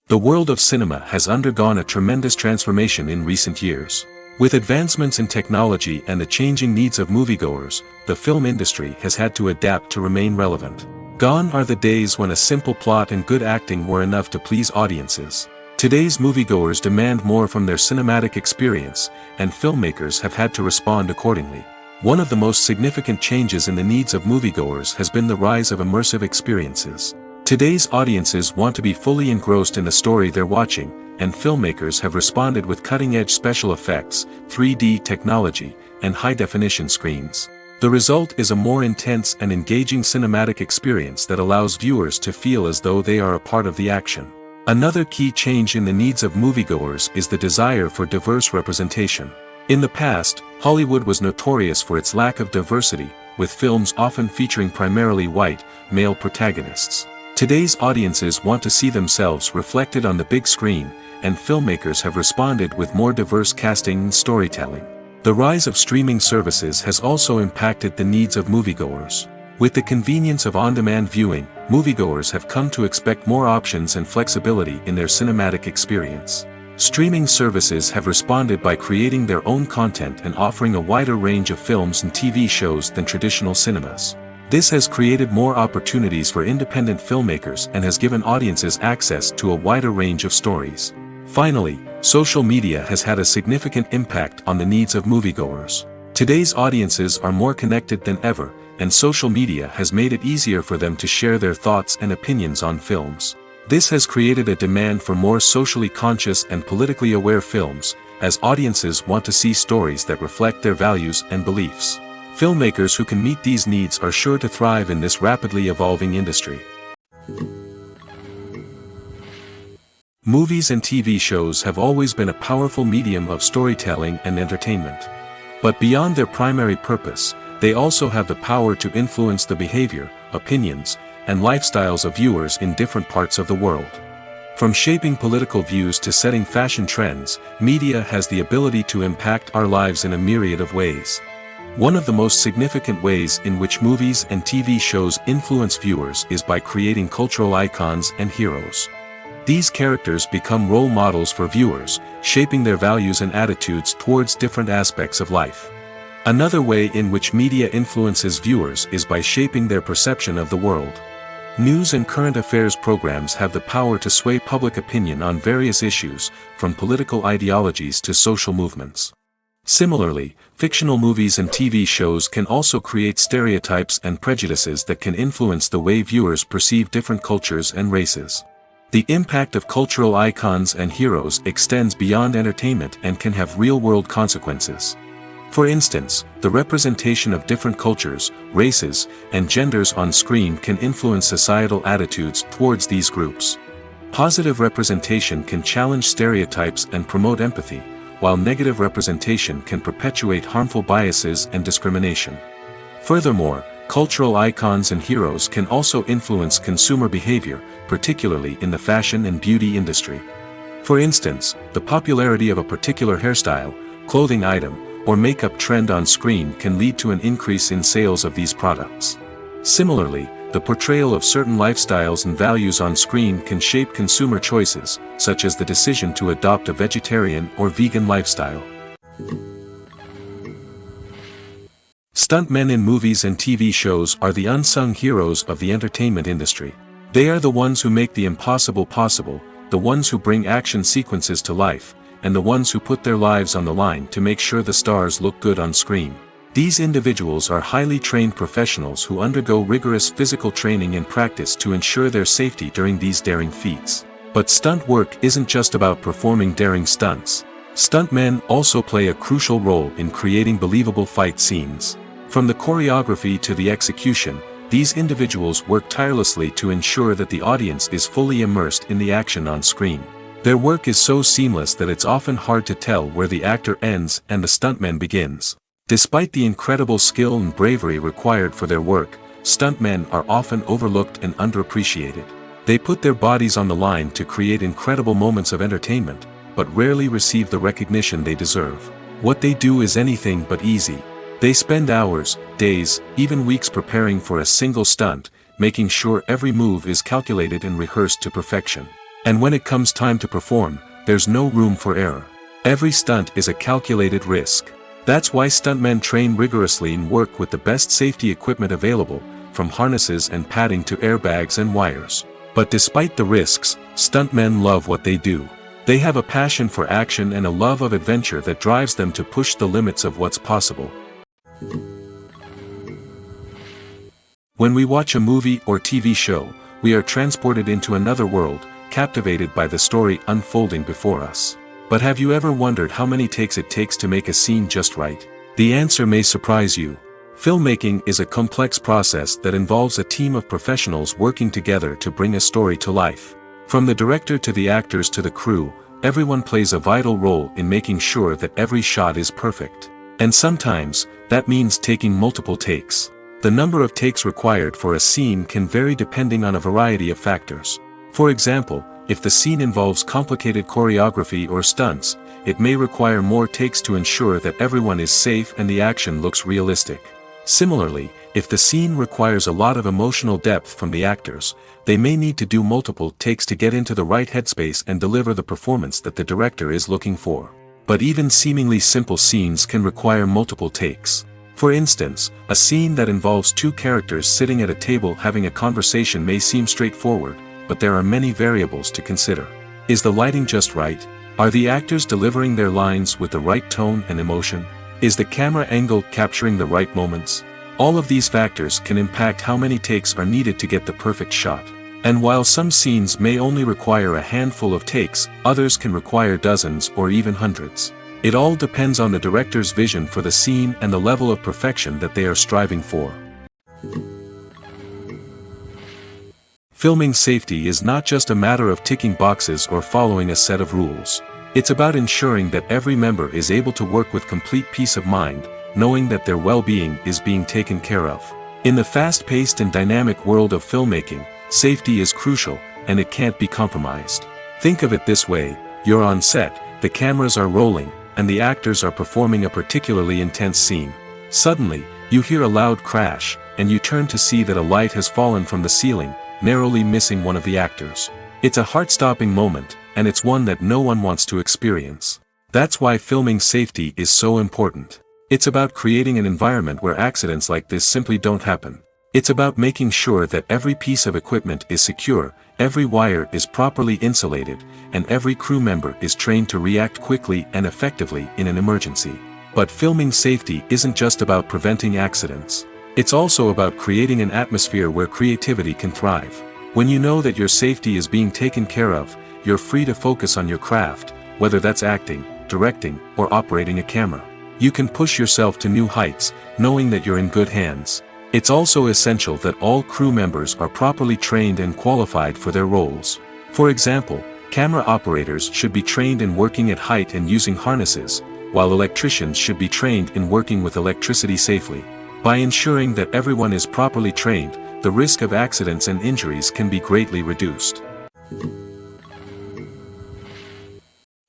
The world of cinema has undergone a tremendous transformation in recent years. With advancements in technology and the changing needs of moviegoers, the film industry has had to adapt to remain relevant. Gone are the days when a simple plot and good acting were enough to please audiences. Today's moviegoers demand more from their cinematic experience, and filmmakers have had to respond accordingly. One of the most significant changes in the needs of moviegoers has been the rise of immersive experiences. Today's audiences want to be fully engrossed in the story they're watching, and filmmakers have responded with cutting-edge special effects, 3D technology, and high-definition screens. The result is a more intense and engaging cinematic experience that allows viewers to feel as though they are a part of the action. Another key change in the needs of moviegoers is the desire for diverse representation. In the past, Hollywood was notorious for its lack of diversity, with films often featuring primarily white, male protagonists. Today's audiences want to see themselves reflected on the big screen, and filmmakers have responded with more diverse casting and storytelling. The rise of streaming services has also impacted the needs of moviegoers. With the convenience of on-demand viewing, moviegoers have come to expect more options and flexibility in their cinematic experience. Streaming services have responded by creating their own content and offering a wider range of films and TV shows than traditional cinemas. This has created more opportunities for independent filmmakers and has given audiences access to a wider range of stories. Finally, social media has had a significant impact on the needs of moviegoers. Today's audiences are more connected than ever, and social media has made it easier for them to share their thoughts and opinions on films. This has created a demand for more socially conscious and politically aware films, as audiences want to see stories that reflect their values and beliefs. Filmmakers who can meet these needs are sure to thrive in this rapidly evolving industry. Movies and TV shows have always been a powerful medium of storytelling and entertainment. But beyond their primary purpose, they also have the power to influence the behavior, opinions, and lifestyles of viewers in different parts of the world. From shaping political views to setting fashion trends, media has the ability to impact our lives in a myriad of ways. One of the most significant ways in which movies and TV shows influence viewers is by creating cultural icons and heroes. These characters become role models for viewers, shaping their values and attitudes towards different aspects of life. Another way in which media influences viewers is by shaping their perception of the world. News and current affairs programs have the power to sway public opinion on various issues, from political ideologies to social movements. Similarly, fictional movies and TV shows can also create stereotypes and prejudices that can influence the way viewers perceive different cultures and races. The impact of cultural icons and heroes extends beyond entertainment and can have real-world consequences. For instance, the representation of different cultures, races, and genders on screen can influence societal attitudes towards these groups. Positive representation can challenge stereotypes and promote empathy, while negative representation can perpetuate harmful biases and discrimination. Furthermore, cultural icons and heroes can also influence consumer behavior, particularly in the fashion and beauty industry. For instance, the popularity of a particular hairstyle, clothing item, or makeup trend on screen can lead to an increase in sales of these products. Similarly, the portrayal of certain lifestyles and values on screen can shape consumer choices, such as the decision to adopt a vegetarian or vegan lifestyle. Stuntmen in movies and TV shows are the unsung heroes of the entertainment industry. They are the ones who make the impossible possible, the ones who bring action sequences to life, and the ones who put their lives on the line to make sure the stars look good on screen. These individuals are highly trained professionals who undergo rigorous physical training and practice to ensure their safety during these daring feats. But stunt work isn't just about performing daring stunts. Stuntmen also play a crucial role in creating believable fight scenes. From the choreography to the execution, these individuals work tirelessly to ensure that the audience is fully immersed in the action on screen. Their work is so seamless that it's often hard to tell where the actor ends and the stuntman begins. Despite the incredible skill and bravery required for their work, stuntmen are often overlooked and underappreciated. They put their bodies on the line to create incredible moments of entertainment, but rarely receive the recognition they deserve. What they do is anything but easy. They spend hours, days, even weeks preparing for a single stunt, making sure every move is calculated and rehearsed to perfection. And when it comes time to perform, there's no room for error. Every stunt is a calculated risk. That's why stuntmen train rigorously and work with the best safety equipment available, from harnesses and padding to airbags and wires. But despite the risks, stuntmen love what they do. They have a passion for action and a love of adventure that drives them to push the limits of what's possible. When we watch a movie or TV show, we are transported into another world, captivated by the story unfolding before us. But have you ever wondered how many takes it takes to make a scene just right? The answer may surprise you. Filmmaking is a complex process that involves a team of professionals working together to bring a story to life. From the director to the actors to the crew, everyone plays a vital role in making sure that every shot is perfect. And sometimes, that means taking multiple takes. The number of takes required for a scene can vary depending on a variety of factors. For example, if the scene involves complicated choreography or stunts, it may require more takes to ensure that everyone is safe and the action looks realistic. Similarly, if the scene requires a lot of emotional depth from the actors, they may need to do multiple takes to get into the right headspace and deliver the performance that the director is looking for. But even seemingly simple scenes can require multiple takes. For instance, a scene that involves two characters sitting at a table having a conversation may seem straightforward, but there are many variables to consider. Is the lighting just right? Are the actors delivering their lines with the right tone and emotion? Is the camera angle capturing the right moments? All of these factors can impact how many takes are needed to get the perfect shot. And while some scenes may only require a handful of takes, others can require dozens or even hundreds. It all depends on the director's vision for the scene and the level of perfection that they are striving for. Filming safety is not just a matter of ticking boxes or following a set of rules. It's about ensuring that every member is able to work with complete peace of mind, knowing that their well-being is being taken care of. In the fast-paced and dynamic world of filmmaking, safety is crucial, and it can't be compromised. Think of it this way: you're on set, the cameras are rolling, and the actors are performing a particularly intense scene. Suddenly, you hear a loud crash, and you turn to see that a light has fallen from the ceiling, narrowly missing one of the actors. It's a heart-stopping moment, and it's one that no one wants to experience. That's why filming safety is so important. It's about creating an environment where accidents like this simply don't happen. It's about making sure that every piece of equipment is secure, every wire is properly insulated, and every crew member is trained to react quickly and effectively in an emergency. But filming safety isn't just about preventing accidents. It's also about creating an atmosphere where creativity can thrive. When you know that your safety is being taken care of, you're free to focus on your craft, whether that's acting, directing, or operating a camera. You can push yourself to new heights, knowing that you're in good hands. It's also essential that all crew members are properly trained and qualified for their roles. For example, camera operators should be trained in working at height and using harnesses, while electricians should be trained in working with electricity safely. By ensuring that everyone is properly trained, the risk of accidents and injuries can be greatly reduced.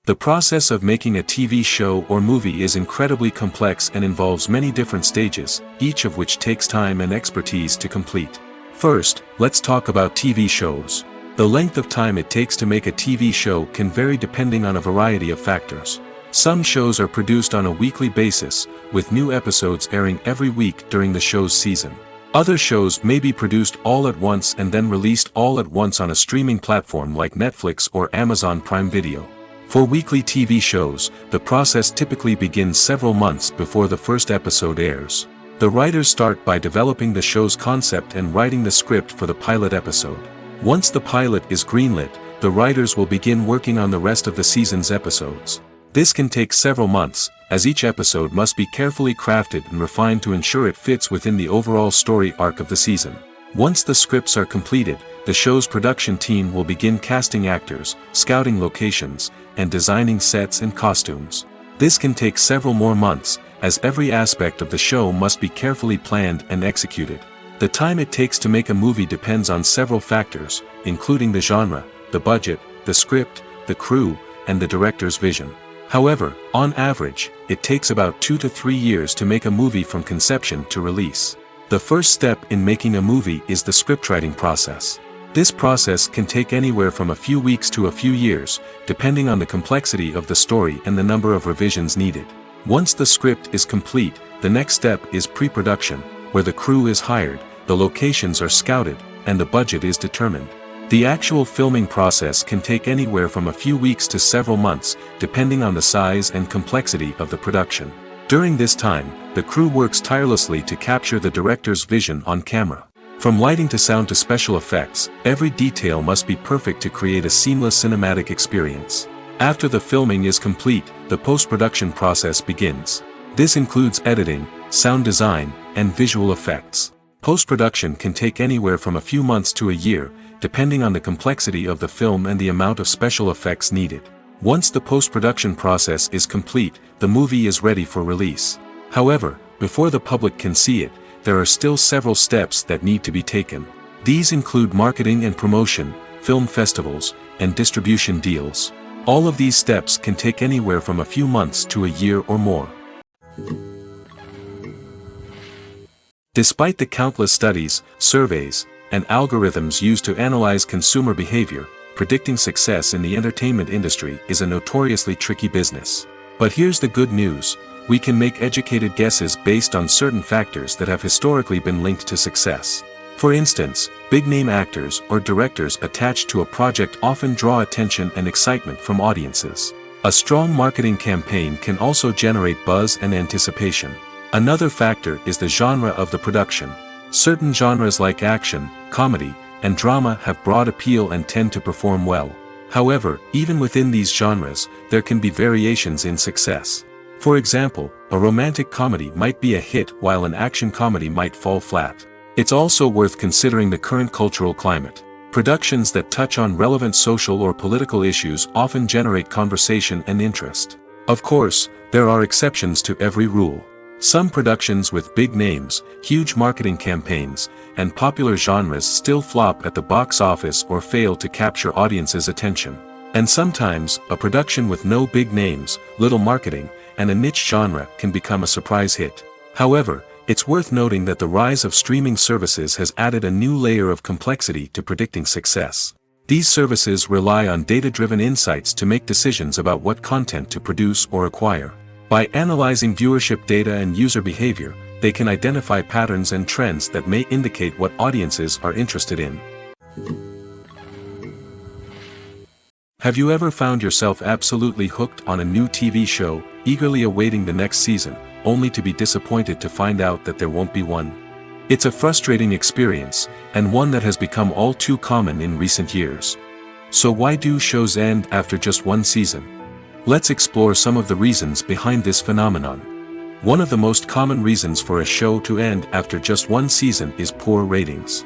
The process of making a TV show or movie is incredibly complex and involves many different stages, each of which takes time and expertise to complete. First, let's talk about TV shows. The length of time it takes to make a TV show can vary depending on a variety of factors. Some shows are produced on a weekly basis, with new episodes airing every week during the show's season. Other shows may be produced all at once and then released all at once on a streaming platform like Netflix or Amazon Prime Video. For weekly TV shows, the process typically begins several months before the first episode airs. The writers start by developing the show's concept and writing the script for the pilot episode. Once the pilot is greenlit, the writers will begin working on the rest of the season's episodes. This can take several months, as each episode must be carefully crafted and refined to ensure it fits within the overall story arc of the season. Once the scripts are completed, the show's production team will begin casting actors, scouting locations, and designing sets and costumes. This can take several more months, as every aspect of the show must be carefully planned and executed. The time it takes to make a movie depends on several factors, including the genre, the budget, the script, the crew, and the director's vision. However, on average, it takes about 2 to 3 years to make a movie from conception to release. The first step in making a movie is the scriptwriting process. This process can take anywhere from a few weeks to a few years, depending on the complexity of the story and the number of revisions needed. Once the script is complete, the next step is pre-production, where the crew is hired, the locations are scouted, and the budget is determined. The actual filming process can take anywhere from a few weeks to several months, depending on the size and complexity of the production. During this time, the crew works tirelessly to capture the director's vision on camera. From lighting to sound to special effects, every detail must be perfect to create a seamless cinematic experience. After the filming is complete, the post-production process begins. This includes editing, sound design, and visual effects. Post-production can take anywhere from a few months to a year, depending on the complexity of the film and the amount of special effects needed. Once the post-production process is complete, the movie is ready for release. However, before the public can see it, there are still several steps that need to be taken. These include marketing and promotion, film festivals, and distribution deals. All of these steps can take anywhere from a few months to a year or more. Despite the countless studies, surveys, and algorithms used to analyze consumer behavior, predicting success in the entertainment industry is a notoriously tricky business. But here's the good news: we can make educated guesses based on certain factors that have historically been linked to success. For instance, big-name actors or directors attached to a project often draw attention and excitement from audiences. A strong marketing campaign can also generate buzz and anticipation. Another factor is the genre of the production. Certain genres like action, comedy, and drama have broad appeal and tend to perform well. However, even within these genres, there can be variations in success. For example, a romantic comedy might be a hit while an action comedy might fall flat. It's also worth considering the current cultural climate. Productions that touch on relevant social or political issues often generate conversation and interest. Of course, there are exceptions to every rule. Some productions with big names, huge marketing campaigns, and popular genres still flop at the box office or fail to capture audiences' attention. And sometimes, a production with no big names, little marketing, and a niche genre can become a surprise hit. However, it's worth noting that the rise of streaming services has added a new layer of complexity to predicting success. These services rely on data-driven insights to make decisions about what content to produce or acquire. By analyzing viewership data and user behavior, they can identify patterns and trends that may indicate what audiences are interested in. Have you ever found yourself absolutely hooked on a new TV show, eagerly awaiting the next season, only to be disappointed to find out that there won't be one? It's a frustrating experience, and one that has become all too common in recent years. So why do shows end after just one season? Let's explore some of the reasons behind this phenomenon. One of the most common reasons for a show to end after just one season is poor ratings.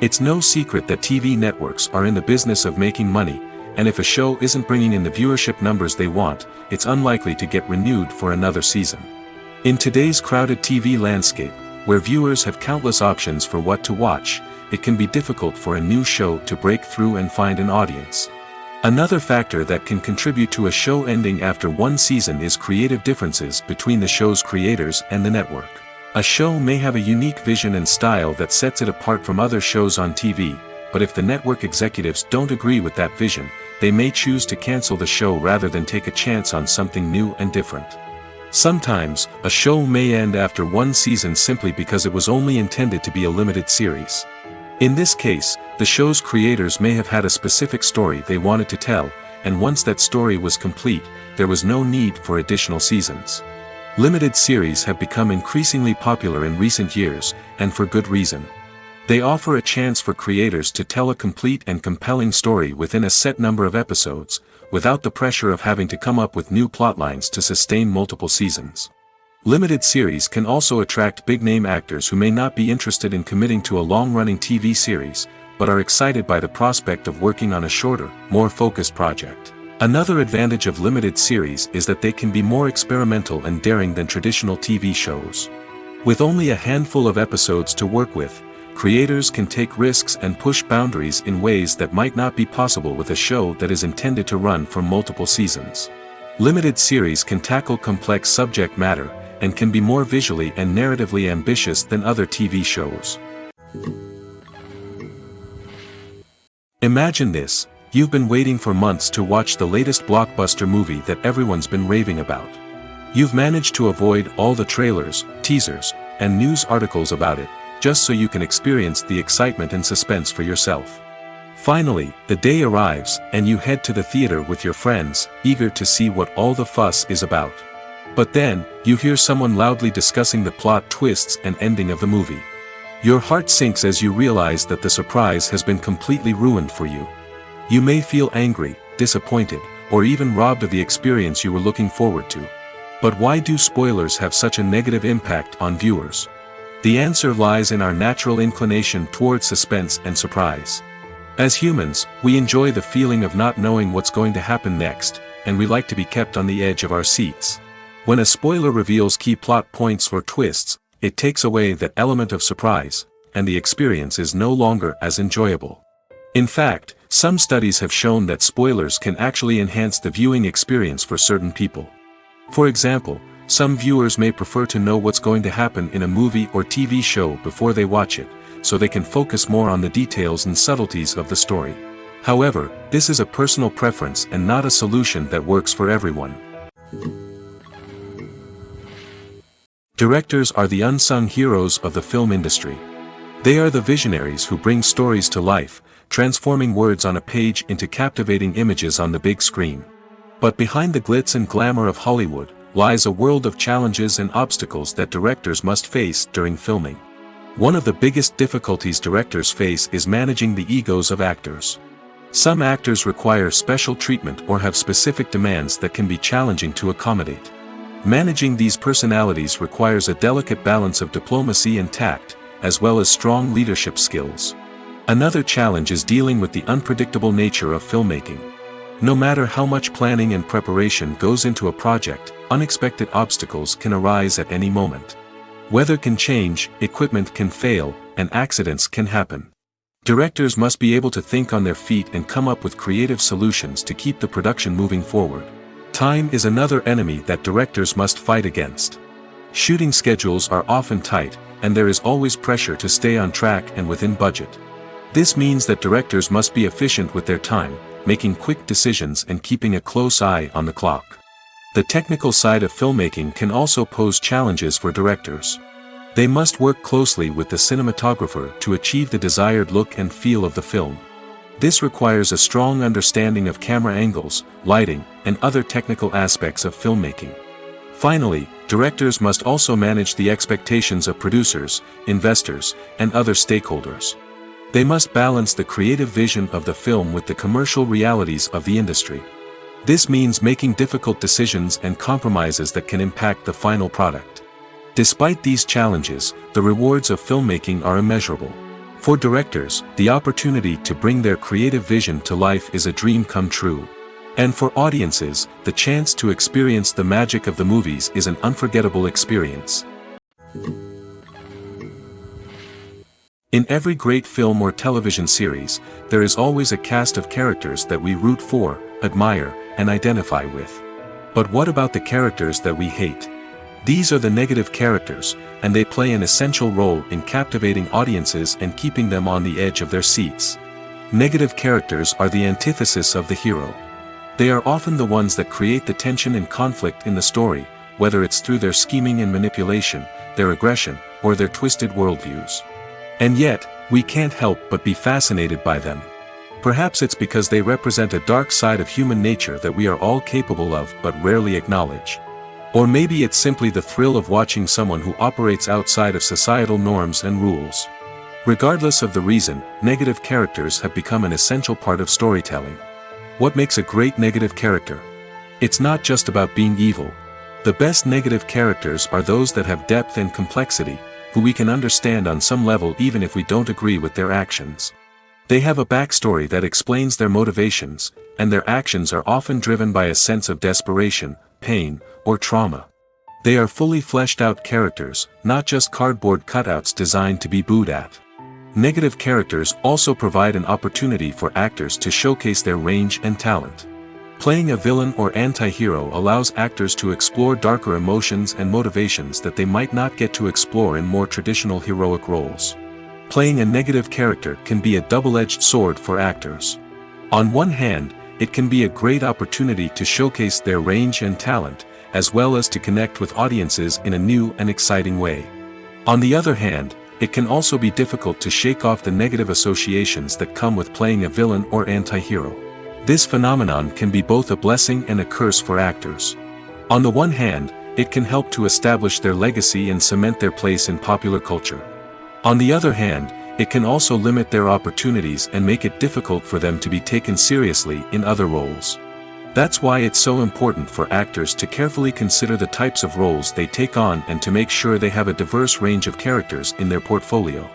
It's no secret that TV networks are in the business of making money, and if a show isn't bringing in the viewership numbers they want, it's unlikely to get renewed for another season. In today's crowded TV landscape, where viewers have countless options for what to watch, it can be difficult for a new show to break through and find an audience. Another factor that can contribute to a show ending after one season is creative differences between the show's creators and the network. A show may have a unique vision and style that sets it apart from other shows on TV, but if the network executives don't agree with that vision, they may choose to cancel the show rather than take a chance on something new and different. Sometimes, a show may end after one season simply because it was only intended to be a limited series. In this case, the show's creators may have had a specific story they wanted to tell, and once that story was complete, there was no need for additional seasons. Limited series have become increasingly popular in recent years, and for good reason. They offer a chance for creators to tell a complete and compelling story within a set number of episodes, without the pressure of having to come up with new plotlines to sustain multiple seasons. Limited series can also attract big-name actors who may not be interested in committing to a long-running TV series, but are excited by the prospect of working on a shorter, more focused project. Another advantage of limited series is that they can be more experimental and daring than traditional TV shows. With only a handful of episodes to work with, creators can take risks and push boundaries in ways that might not be possible with a show that is intended to run for multiple seasons. Limited series can tackle complex subject matter, and can be more visually and narratively ambitious than other TV shows. Imagine this: you've been waiting for months to watch the latest blockbuster movie that everyone's been raving about. You've managed to avoid all the trailers, teasers, and news articles about it, just so you can experience the excitement and suspense for yourself. Finally, the day arrives, and you head to the theater with your friends, eager to see what all the fuss is about. But then, you hear someone loudly discussing the plot twists and ending of the movie. Your heart sinks as you realize that the surprise has been completely ruined for you. You may feel angry, disappointed, or even robbed of the experience you were looking forward to. But why do spoilers have such a negative impact on viewers? The answer lies in our natural inclination toward suspense and surprise. As humans, we enjoy the feeling of not knowing what's going to happen next, and we like to be kept on the edge of our seats. When a spoiler reveals key plot points or twists, it takes away that element of surprise, and the experience is no longer as enjoyable. In fact, some studies have shown that spoilers can actually enhance the viewing experience for certain people. For example, some viewers may prefer to know what's going to happen in a movie or TV show before they watch it, so they can focus more on the details and subtleties of the story. However, this is a personal preference and not a solution that works for everyone. Directors are the unsung heroes of the film industry. They are the visionaries who bring stories to life, transforming words on a page into captivating images on the big screen. But behind the glitz and glamour of Hollywood, lies a world of challenges and obstacles that directors must face during filming. One of the biggest difficulties directors face is managing the egos of actors. Some actors require special treatment or have specific demands that can be challenging to accommodate. Managing these personalities requires a delicate balance of diplomacy and tact, as well as strong leadership skills. Another challenge is dealing with the unpredictable nature of filmmaking. No matter how much planning and preparation goes into a project, unexpected obstacles can arise at any moment. Weather can change, equipment can fail, and accidents can happen. Directors must be able to think on their feet and come up with creative solutions to keep the production moving forward. Time is another enemy that directors must fight against. Shooting schedules are often tight, and there is always pressure to stay on track and within budget. This means that directors must be efficient with their time, making quick decisions and keeping a close eye on the clock. The technical side of filmmaking can also pose challenges for directors. They must work closely with the cinematographer to achieve the desired look and feel of the film. This requires a strong understanding of camera angles, lighting, and other technical aspects of filmmaking. Finally, directors must also manage the expectations of producers, investors, and other stakeholders. They must balance the creative vision of the film with the commercial realities of the industry. This means making difficult decisions and compromises that can impact the final product. Despite these challenges, the rewards of filmmaking are immeasurable. For directors, the opportunity to bring their creative vision to life is a dream come true. And for audiences, the chance to experience the magic of the movies is an unforgettable experience. In every great film or television series, there is always a cast of characters that we root for, admire, and identify with. But what about the characters that we hate? These are the negative characters, and they play an essential role in captivating audiences and keeping them on the edge of their seats. Negative characters are the antithesis of the hero. They are often the ones that create the tension and conflict in the story, whether it's through their scheming and manipulation, their aggression, or their twisted worldviews. And yet, we can't help but be fascinated by them. Perhaps it's because they represent a dark side of human nature that we are all capable of but rarely acknowledge. Or maybe it's simply the thrill of watching someone who operates outside of societal norms and rules. Regardless of the reason, negative characters have become an essential part of storytelling. What makes a great negative character? It's not just about being evil. The best negative characters are those that have depth and complexity, who we can understand on some level even if we don't agree with their actions. They have a backstory that explains their motivations, and their actions are often driven by a sense of desperation, pain, or trauma. They are fully fleshed out characters, not just cardboard cutouts designed to be booed at. Negative characters also provide an opportunity for actors to showcase their range and talent. Playing a villain or anti-hero allows actors to explore darker emotions and motivations that they might not get to explore in more traditional heroic roles. playing a negative character can be a double-edged sword for actors. On one hand, it can be a great opportunity to showcase their range and talent, as well as to connect with audiences in a new and exciting way. On the other hand, it can also be difficult to shake off the negative associations that come with playing a villain or anti-hero. This phenomenon can be both a blessing and a curse for actors. On the one hand, it can help to establish their legacy and cement their place in popular culture. On the other hand, it can also limit their opportunities and make it difficult for them to be taken seriously in other roles. That's why it's so important for actors to carefully consider the types of roles they take on and to make sure they have a diverse range of characters in their portfolio.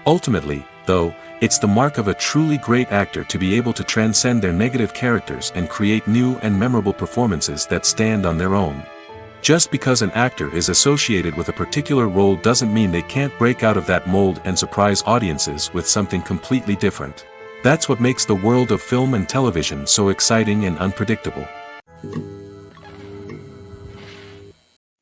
Ultimately, though, it's the mark of a truly great actor to be able to transcend their negative characters and create new and memorable performances that stand on their own. Just because an actor is associated with a particular role doesn't mean they can't break out of that mold and surprise audiences with something completely different. That's what makes the world of film and television so exciting and unpredictable.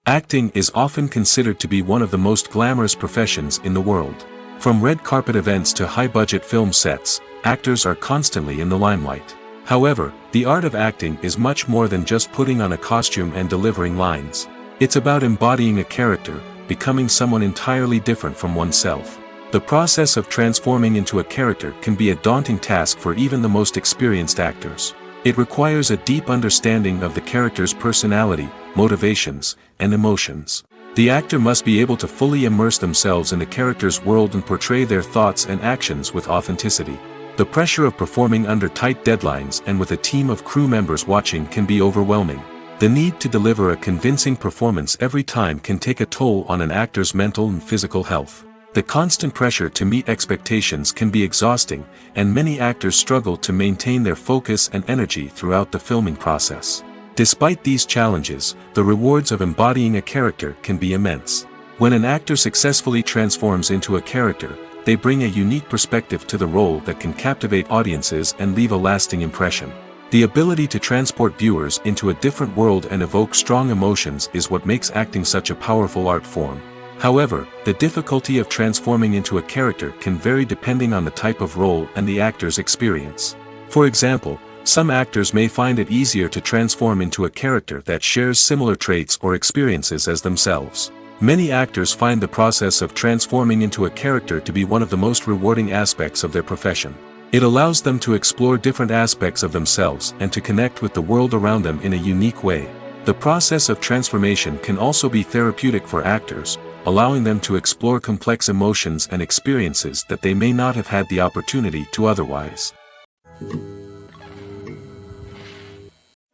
Acting is often considered to be one of the most glamorous professions in the world. From red carpet events to high-budget film sets, actors are constantly in the limelight. However, the art of acting is much more than just putting on a costume and delivering lines. It's about embodying a character, becoming someone entirely different from oneself. The process of transforming into a character can be a daunting task for even the most experienced actors. It requires a deep understanding of the character's personality, motivations, and emotions. The actor must be able to fully immerse themselves in the character's world and portray their thoughts and actions with authenticity. The pressure of performing under tight deadlines and with a team of crew members watching can be overwhelming. The need to deliver a convincing performance every time can take a toll on an actor's mental and physical health. The constant pressure to meet expectations can be exhausting, and many actors struggle to maintain their focus and energy throughout the filming process. Despite these challenges, the rewards of embodying a character can be immense. When an actor successfully transforms into a character, they bring a unique perspective to the role that can captivate audiences and leave a lasting impression. The ability to transport viewers into a different world and evoke strong emotions is what makes acting such a powerful art form. However, the difficulty of transforming into a character can vary depending on the type of role and the actor's experience. For example, some actors may find it easier to transform into a character that shares similar traits or experiences as themselves. Many actors find the process of transforming into a character to be one of the most rewarding aspects of their profession. It allows them to explore different aspects of themselves and to connect with the world around them in a unique way. The process of transformation can also be therapeutic for actors, allowing them to explore complex emotions and experiences that they may not have had the opportunity to otherwise.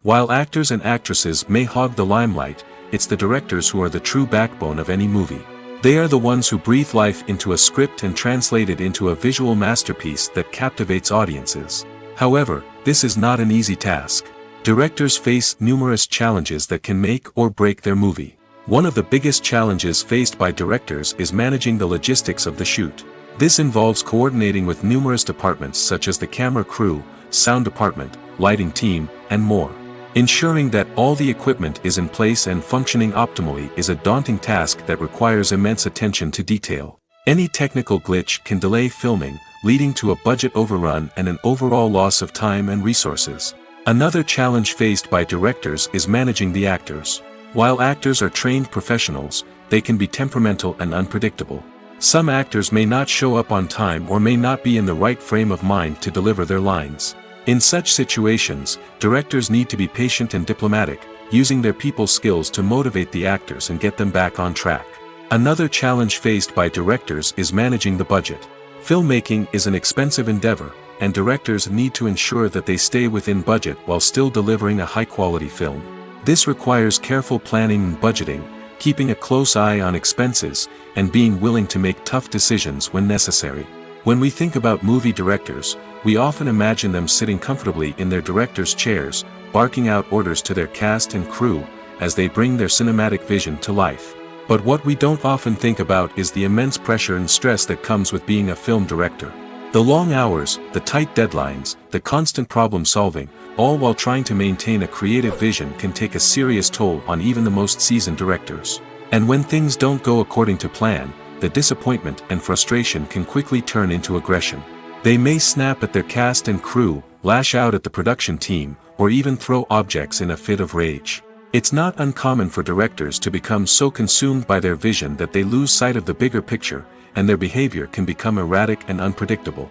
While actors and actresses may hog the limelight, it's the directors who are the true backbone of any movie. They are the ones who breathe life into a script and translate it into a visual masterpiece that captivates audiences. However, this is not an easy task. Directors face numerous challenges that can make or break their movie. One of the biggest challenges faced by directors is managing the logistics of the shoot. This involves coordinating with numerous departments such as the camera crew, sound department, lighting team, and more. Ensuring that all the equipment is in place and functioning optimally is a daunting task that requires immense attention to detail. Any technical glitch can delay filming, leading to a budget overrun and an overall loss of time and resources. Another challenge faced by directors is managing the actors. While actors are trained professionals, they can be temperamental and unpredictable. Some actors may not show up on time or may not be in the right frame of mind to deliver their lines. In such situations, directors need to be patient and diplomatic, using their people skills to motivate the actors and get them back on track. Another challenge faced by directors is managing the budget. Filmmaking is an expensive endeavor, and directors need to ensure that they stay within budget while still delivering a high-quality film. This requires careful planning and budgeting, keeping a close eye on expenses, and being willing to make tough decisions when necessary. When we think about movie directors, we often imagine them sitting comfortably in their director's chairs, barking out orders to their cast and crew, as they bring their cinematic vision to life. But what we don't often think about is the immense pressure and stress that comes with being a film director. The long hours, the tight deadlines, the constant problem solving, all while trying to maintain a creative vision can take a serious toll on even the most seasoned directors. And when things don't go according to plan, the disappointment and frustration can quickly turn into aggression. They may snap at their cast and crew, lash out at the production team, or even throw objects in a fit of rage. It's not uncommon for directors to become so consumed by their vision that they lose sight of the bigger picture, and their behavior can become erratic and unpredictable.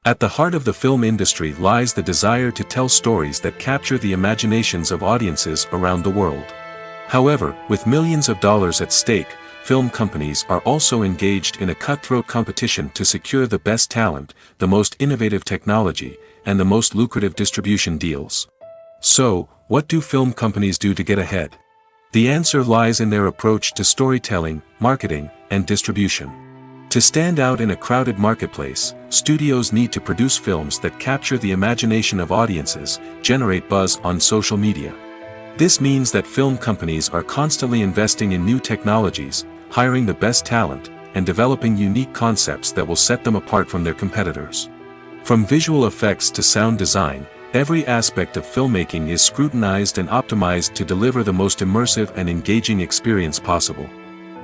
At the heart of the film industry lies the desire to tell stories that capture the imaginations of audiences around the world. However, with millions of dollars at stake, film companies are also engaged in a cutthroat competition to secure the best talent, the most innovative technology, and the most lucrative distribution deals. So, what do film companies do to get ahead? The answer lies in their approach to storytelling, marketing, and distribution. To stand out in a crowded marketplace, studios need to produce films that capture the imagination of audiences, generate buzz on social media. This means that film companies are constantly investing in new technologies, hiring the best talent, and developing unique concepts that will set them apart from their competitors. From visual effects to sound design, every aspect of filmmaking is scrutinized and optimized to deliver the most immersive and engaging experience possible.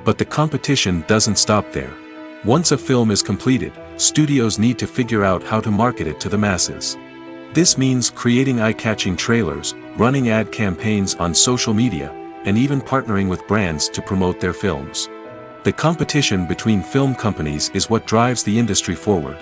But the competition doesn't stop there. Once a film is completed, studios need to figure out how to market it to the masses. This means creating eye-catching trailers, running ad campaigns on social media, and even partnering with brands to promote their films. The competition between film companies is what drives the industry forward.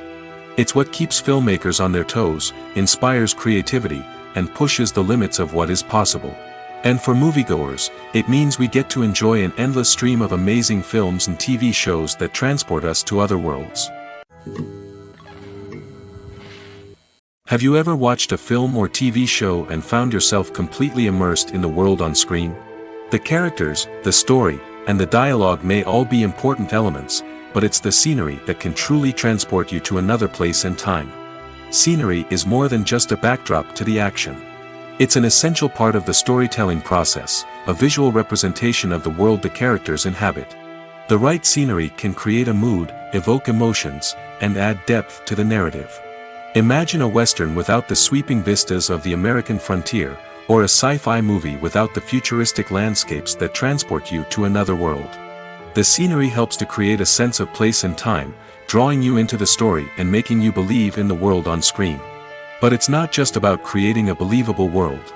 It's what keeps filmmakers on their toes, inspires creativity, and pushes the limits of what is possible. And for moviegoers, it means we get to enjoy an endless stream of amazing films and TV shows that transport us to other worlds. Have you ever watched a film or TV show and found yourself completely immersed in the world on screen? The characters, the story, and the dialogue may all be important elements, but it's the scenery that can truly transport you to another place and time. Scenery is more than just a backdrop to the action. It's an essential part of the storytelling process, a visual representation of the world the characters inhabit. The right scenery can create a mood, evoke emotions, and add depth to the narrative. Imagine a Western without the sweeping vistas of the American frontier, or a sci-fi movie without the futuristic landscapes that transport you to another world. The scenery helps to create a sense of place and time, drawing you into the story and making you believe in the world on screen. But it's not just about creating a believable world.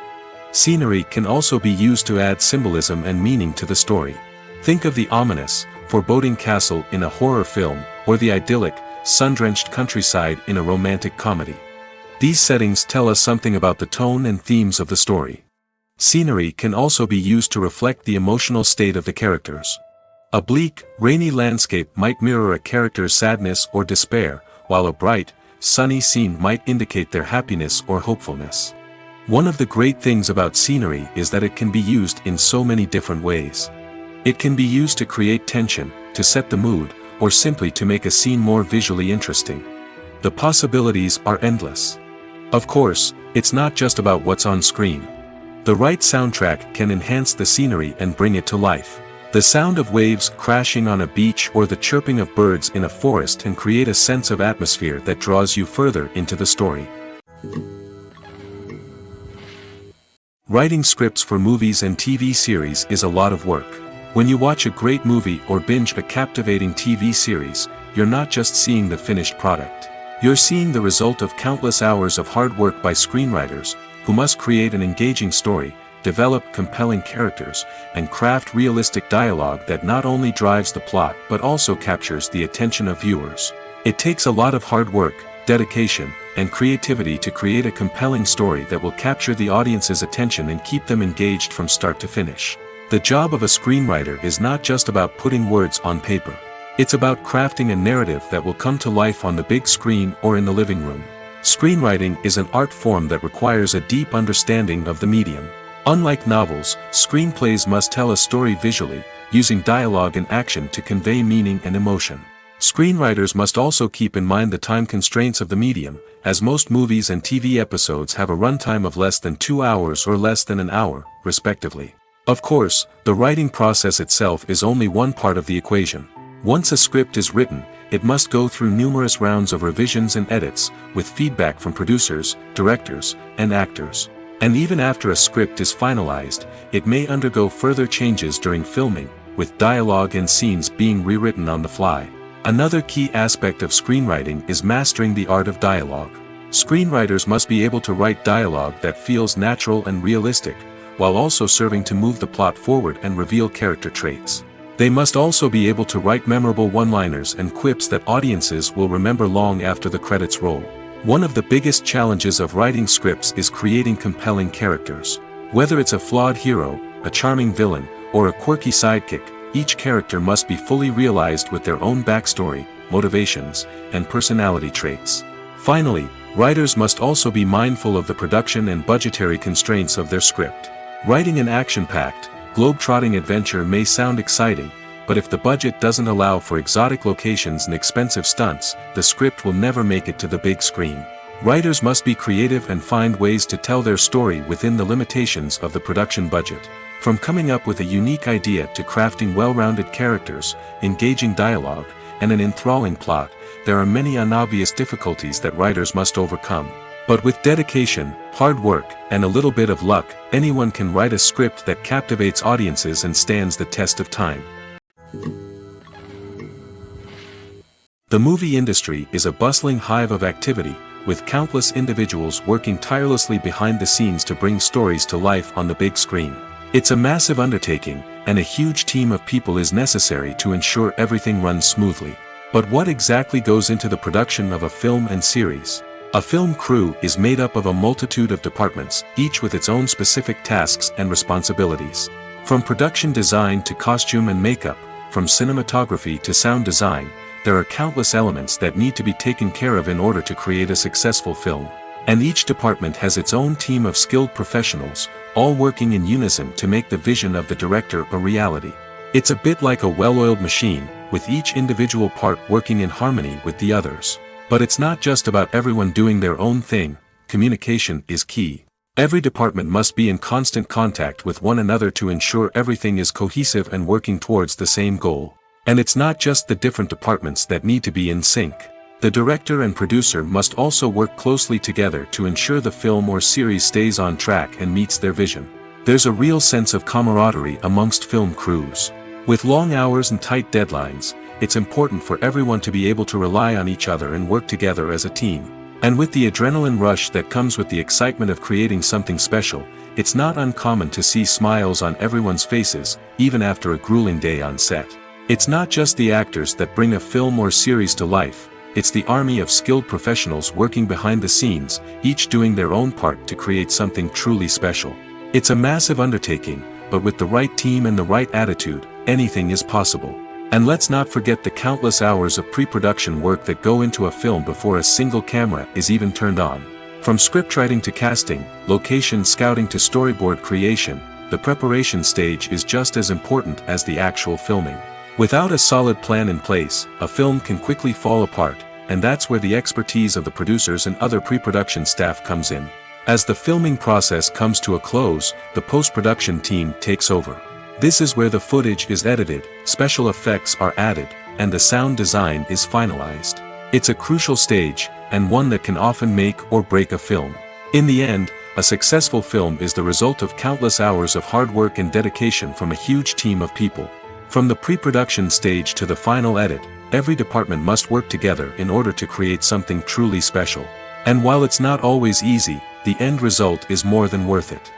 Scenery can also be used to add symbolism and meaning to the story. Think of the ominous, foreboding castle in a horror film, or the idyllic, sun-drenched countryside in a romantic comedy. These settings tell us something about the tone and themes of the story. Scenery can also be used to reflect the emotional state of the characters. A bleak, rainy landscape might mirror a character's sadness or despair, while a bright, sunny scene might indicate their happiness or hopefulness. One of the great things about scenery is that it can be used in so many different ways. It can be used to create tension, to set the mood, or simply to make a scene more visually interesting. The possibilities are endless. Of course, it's not just about what's on screen. The right soundtrack can enhance the scenery and bring it to life. The sound of waves crashing on a beach or the chirping of birds in a forest can create a sense of atmosphere that draws you further into the story. Writing scripts for movies and TV series is a lot of work. When you watch a great movie or binge a captivating TV series, you're not just seeing the finished product. You're seeing the result of countless hours of hard work by screenwriters, who must create an engaging story, develop compelling characters, and craft realistic dialogue that not only drives the plot but also captures the attention of viewers. It takes a lot of hard work, dedication, and creativity to create a compelling story that will capture the audience's attention and keep them engaged from start to finish. The job of a screenwriter is not just about putting words on paper. It's about crafting a narrative that will come to life on the big screen or in the living room. Screenwriting is an art form that requires a deep understanding of the medium. Unlike novels, screenplays must tell a story visually, using dialogue and action to convey meaning and emotion. Screenwriters must also keep in mind the time constraints of the medium, as most movies and TV episodes have a runtime of less than 2 hours or less than an hour, respectively. Of course, the writing process itself is only one part of the equation. Once a script is written, it must go through numerous rounds of revisions and edits, with feedback from producers, directors, and actors. And even after a script is finalized, it may undergo further changes during filming, with dialogue and scenes being rewritten on the fly. Another key aspect of screenwriting is mastering the art of dialogue. Screenwriters must be able to write dialogue that feels natural and realistic, while also serving to move the plot forward and reveal character traits. They must also be able to write memorable one-liners and quips that audiences will remember long after the credits roll. One of the biggest challenges of writing scripts is creating compelling characters. Whether it's a flawed hero, a charming villain, or a quirky sidekick, each character must be fully realized with their own backstory, motivations, and personality traits. Finally, writers must also be mindful of the production and budgetary constraints of their script. Writing an action-packed, globe-trotting adventure may sound exciting, but if the budget doesn't allow for exotic locations and expensive stunts, the script will never make it to the big screen. Writers must be creative and find ways to tell their story within the limitations of the production budget. From coming up with a unique idea to crafting well-rounded characters, engaging dialogue, and an enthralling plot, there are many unobvious difficulties that writers must overcome. But with dedication, hard work, and a little bit of luck, anyone can write a script that captivates audiences and stands the test of time. The movie industry is a bustling hive of activity, with countless individuals working tirelessly behind the scenes to bring stories to life on the big screen. It's a massive undertaking, and a huge team of people is necessary to ensure everything runs smoothly. But what exactly goes into the production of a film and series? A film crew is made up of a multitude of departments, each with its own specific tasks and responsibilities. From production design to costume and makeup, from cinematography to sound design, there are countless elements that need to be taken care of in order to create a successful film. And each department has its own team of skilled professionals, all working in unison to make the vision of the director a reality. It's a bit like a well-oiled machine, with each individual part working in harmony with the others. But it's not just about everyone doing their own thing, communication is key. Every department must be in constant contact with one another to ensure everything is cohesive and working towards the same goal. And it's not just the different departments that need to be in sync. The director and producer must also work closely together to ensure the film or series stays on track and meets their vision. There's a real sense of camaraderie amongst film crews. With long hours and tight deadlines, it's important for everyone to be able to rely on each other and work together as a team. And with the adrenaline rush that comes with the excitement of creating something special, it's not uncommon to see smiles on everyone's faces, even after a grueling day on set. It's not just the actors that bring a film or series to life, it's the army of skilled professionals working behind the scenes, each doing their own part to create something truly special. It's a massive undertaking, but with the right team and the right attitude, anything is possible. And let's not forget the countless hours of pre-production work that go into a film before a single camera is even turned on. From scriptwriting to casting, location scouting to storyboard creation, the preparation stage is just as important as the actual filming. Without a solid plan in place, a film can quickly fall apart, and that's where the expertise of the producers and other pre-production staff comes in. As the filming process comes to a close, the post-production team takes over. This is where the footage is edited, special effects are added, and the sound design is finalized. It's a crucial stage, and one that can often make or break a film. In the end, a successful film is the result of countless hours of hard work and dedication from a huge team of people. From the pre-production stage to the final edit, every department must work together in order to create something truly special. And while it's not always easy, the end result is more than worth it.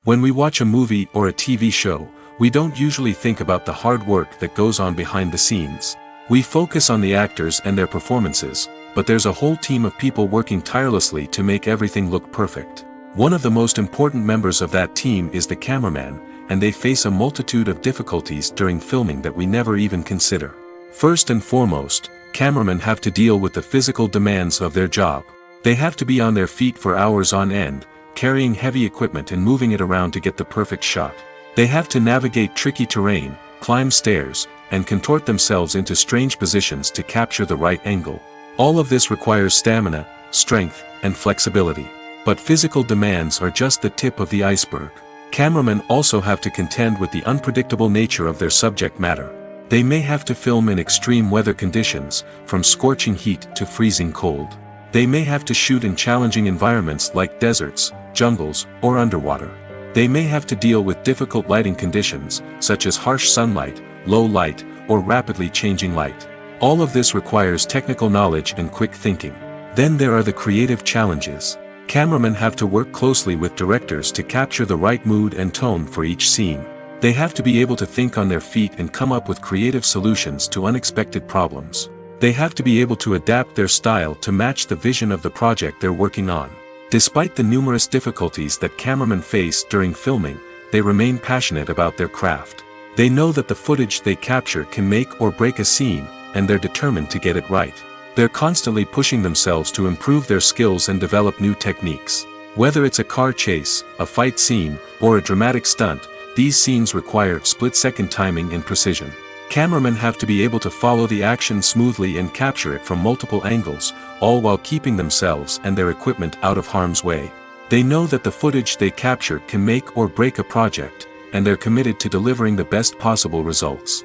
When we watch a movie or a TV show, we don't usually think about the hard work that goes on behind the scenes. We focus on the actors and their performances, but there's a whole team of people working tirelessly to make everything look perfect. One of the most important members of that team is the cameraman, and they face a multitude of difficulties during filming that we never even consider. First and foremost, cameramen have to deal with the physical demands of their job. They have to be on their feet for hours on end, carrying heavy equipment and moving it around to get the perfect shot. They have to navigate tricky terrain, climb stairs, and contort themselves into strange positions to capture the right angle. All of this requires stamina, strength, and flexibility. But physical demands are just the tip of the iceberg. Cameramen also have to contend with the unpredictable nature of their subject matter. They may have to film in extreme weather conditions, from scorching heat to freezing cold. They may have to shoot in challenging environments like deserts, jungles, or underwater. They may have to deal with difficult lighting conditions, such as harsh sunlight, low light, or rapidly changing light. All of this requires technical knowledge and quick thinking. Then there are the creative challenges. Cameramen have to work closely with directors to capture the right mood and tone for each scene. They have to be able to think on their feet and come up with creative solutions to unexpected problems. They have to be able to adapt their style to match the vision of the project they're working on. Despite the numerous difficulties that cameramen face during filming, they remain passionate about their craft. They know that the footage they capture can make or break a scene, and they're determined to get it right. They're constantly pushing themselves to improve their skills and develop new techniques. Whether it's a car chase, a fight scene, or a dramatic stunt, these scenes require split-second timing and precision. Cameramen have to be able to follow the action smoothly and capture it from multiple angles, all while keeping themselves and their equipment out of harm's way. They know that the footage they capture can make or break a project, and they're committed to delivering the best possible results.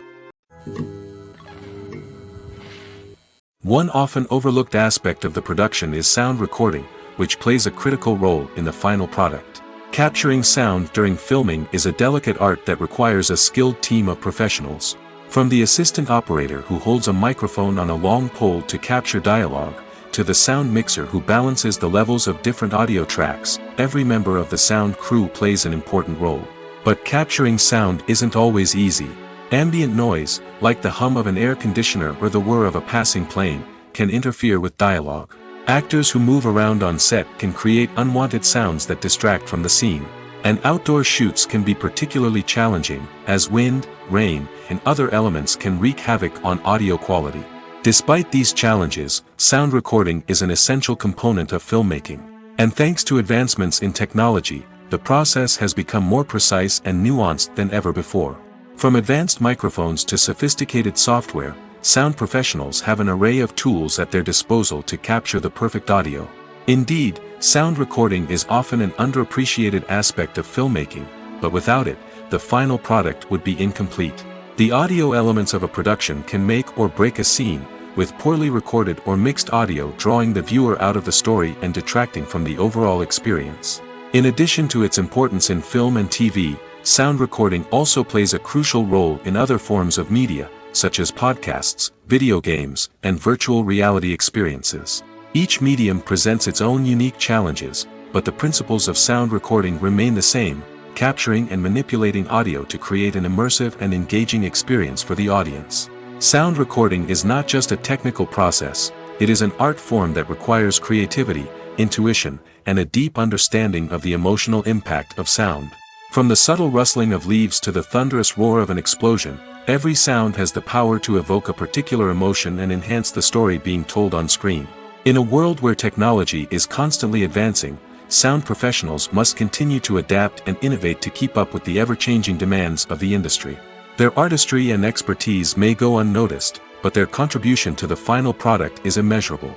One often overlooked aspect of the production is sound recording, which plays a critical role in the final product. Capturing sound during filming is a delicate art that requires a skilled team of professionals. From the assistant operator who holds a microphone on a long pole to capture dialogue, to the sound mixer who balances the levels of different audio tracks, every member of the sound crew plays an important role. But capturing sound isn't always easy. Ambient noise, like the hum of an air conditioner or the whir of a passing plane, can interfere with dialogue. Actors who move around on set can create unwanted sounds that distract from the scene. And outdoor shoots can be particularly challenging, as wind, rain, and other elements can wreak havoc on audio quality. Despite these challenges, sound recording is an essential component of filmmaking. And thanks to advancements in technology, the process has become more precise and nuanced than ever before. From advanced microphones to sophisticated software, sound professionals have an array of tools at their disposal to capture the perfect audio. Indeed, sound recording is often an underappreciated aspect of filmmaking, but without it, the final product would be incomplete. The audio elements of a production can make or break a scene, with poorly recorded or mixed audio drawing the viewer out of the story and detracting from the overall experience. In addition to its importance in film and TV, sound recording also plays a crucial role in other forms of media, such as podcasts, video games, and virtual reality experiences. Each medium presents its own unique challenges, but the principles of sound recording remain the same, capturing and manipulating audio to create an immersive and engaging experience for the audience. Sound recording is not just a technical process, it is an art form that requires creativity, intuition, and a deep understanding of the emotional impact of sound. From the subtle rustling of leaves to the thunderous roar of an explosion, every sound has the power to evoke a particular emotion and enhance the story being told on screen. In a world where technology is constantly advancing, sound professionals must continue to adapt and innovate to keep up with the ever-changing demands of the industry. Their artistry and expertise may go unnoticed, but their contribution to the final product is immeasurable.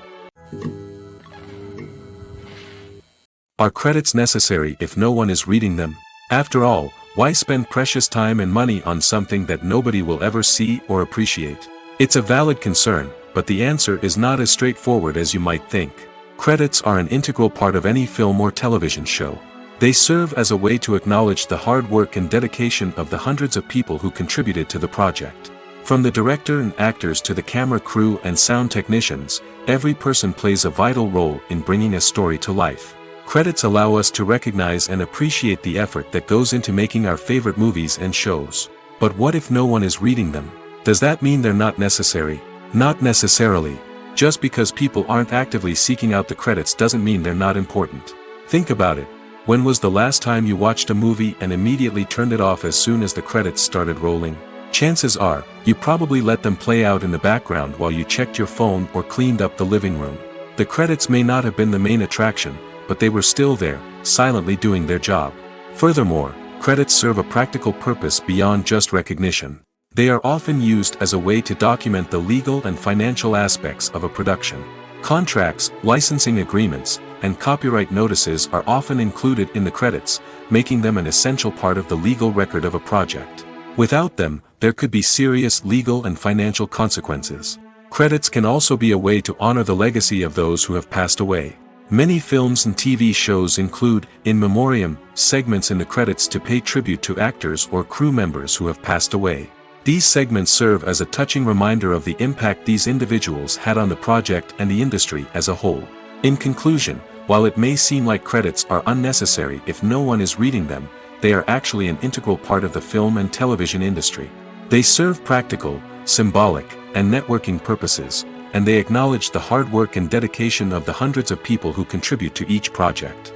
Are credits necessary if no one is reading them? After all, why spend precious time and money on something that nobody will ever see or appreciate? It's a valid concern, but the answer is not as straightforward as you might think. Credits are an integral part of any film or television show. They serve as a way to acknowledge the hard work and dedication of the hundreds of people who contributed to the project. From the director and actors to the camera crew and sound technicians, every person plays a vital role in bringing a story to life. Credits allow us to recognize and appreciate the effort that goes into making our favorite movies and shows. But what if no one is reading them? Does that mean they're not necessary? Not necessarily. Just because people aren't actively seeking out the credits doesn't mean they're not important. Think about it. When was the last time you watched a movie and immediately turned it off as soon as the credits started rolling? Chances are, you probably let them play out in the background while you checked your phone or cleaned up the living room. The credits may not have been the main attraction, but they were still there, silently doing their job. Furthermore, credits serve a practical purpose beyond just recognition. They are often used as a way to document the legal and financial aspects of a production. Contracts, licensing agreements, and copyright notices are often included in the credits, making them an essential part of the legal record of a project. Without them, there could be serious legal and financial consequences. Credits can also be a way to honor the legacy of those who have passed away. Many films and TV shows include, in memoriam, segments in the credits to pay tribute to actors or crew members who have passed away. These segments serve as a touching reminder of the impact these individuals had on the project and the industry as a whole. In conclusion, while it may seem like credits are unnecessary if no one is reading them, they are actually an integral part of the film and television industry. They serve practical, symbolic, and networking purposes, and they acknowledge the hard work and dedication of the hundreds of people who contribute to each project.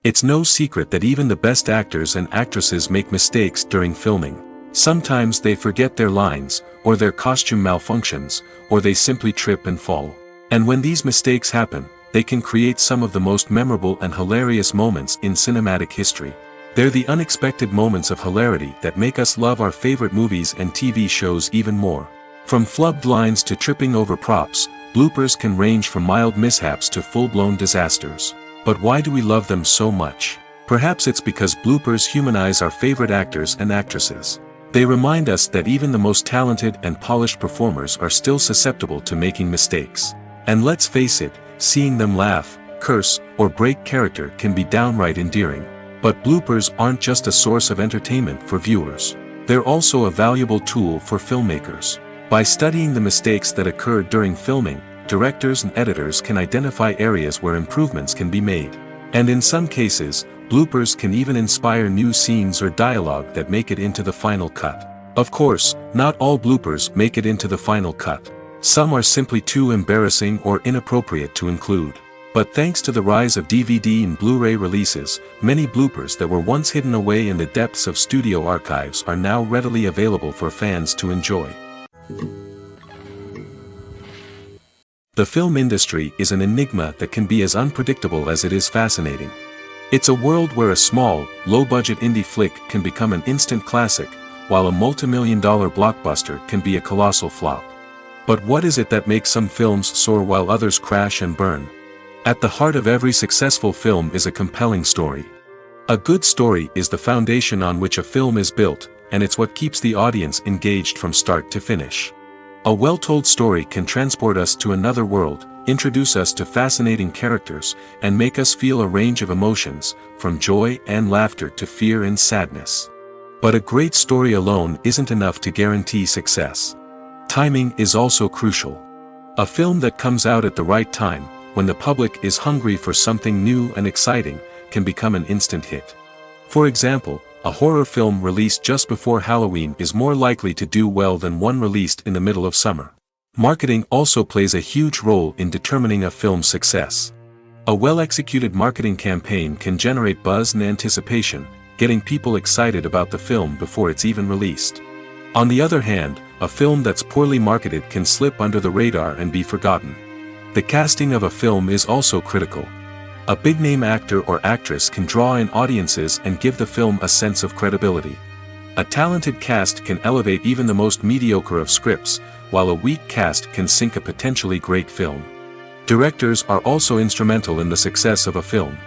It's no secret that even the best actors and actresses make mistakes during filming. Sometimes they forget their lines, or their costume malfunctions, or they simply trip and fall. And when these mistakes happen, they can create some of the most memorable and hilarious moments in cinematic history. They're the unexpected moments of hilarity that make us love our favorite movies and TV shows even more. From flubbed lines to tripping over props, bloopers can range from mild mishaps to full-blown disasters. But why do we love them so much? Perhaps it's because bloopers humanize our favorite actors and actresses. They remind us that even the most talented and polished performers are still susceptible to making mistakes. And let's face it, seeing them laugh, curse, or break character can be downright endearing. But bloopers aren't just a source of entertainment for viewers. They're also a valuable tool for filmmakers. By studying the mistakes that occurred during filming, directors and editors can identify areas where improvements can be made. And in some cases, bloopers can even inspire new scenes or dialogue that make it into the final cut. Of course, not all bloopers make it into the final cut. Some are simply too embarrassing or inappropriate to include. But thanks to the rise of DVD and Blu-ray releases, many bloopers that were once hidden away in the depths of studio archives are now readily available for fans to enjoy. The film industry is an enigma that can be as unpredictable as it is fascinating. It's a world where a small, low-budget indie flick can become an instant classic, while a multi-million-dollar blockbuster can be a colossal flop. But what is it that makes some films soar while others crash and burn? At the heart of every successful film is a compelling story. A good story is the foundation on which a film is built, and it's what keeps the audience engaged from start to finish. A well-told story can transport us to another world, introduce us to fascinating characters, and make us feel a range of emotions, from joy and laughter to fear and sadness. But a great story alone isn't enough to guarantee success. Timing is also crucial. A film that comes out at the right time, when the public is hungry for something new and exciting, can become an instant hit. For example, a horror film released just before Halloween is more likely to do well than one released in the middle of summer. Marketing also plays a huge role in determining a film's success. A well-executed marketing campaign can generate buzz and anticipation, getting people excited about the film before it's even released. On the other hand, a film that's poorly marketed can slip under the radar and be forgotten. The casting of a film is also critical. A big-name actor or actress can draw in audiences and give the film a sense of credibility. A talented cast can elevate even the most mediocre of scripts, while a weak cast can sink a potentially great film. Directors are also instrumental in the success of a film.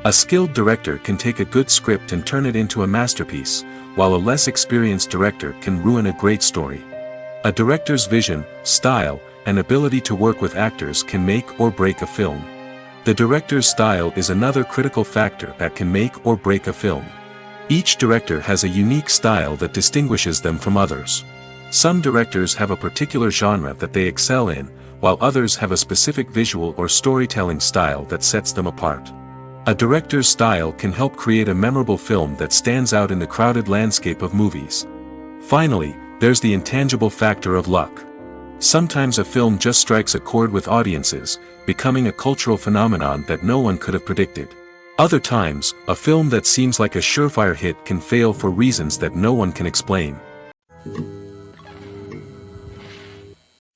A skilled director can take a good script and turn it into a masterpiece, while a less experienced director can ruin a great story. A director's vision, style, and ability to work with actors can make or break a film. The director's style is another critical factor that can make or break a film. Each director has a unique style that distinguishes them from others. Some directors have a particular genre that they excel in, while others have a specific visual or storytelling style that sets them apart. A director's style can help create a memorable film that stands out in the crowded landscape of movies. Finally, there's the intangible factor of luck. Sometimes a film just strikes a chord with audiences, becoming a cultural phenomenon that no one could have predicted. Other times, a film that seems like a surefire hit can fail for reasons that no one can explain.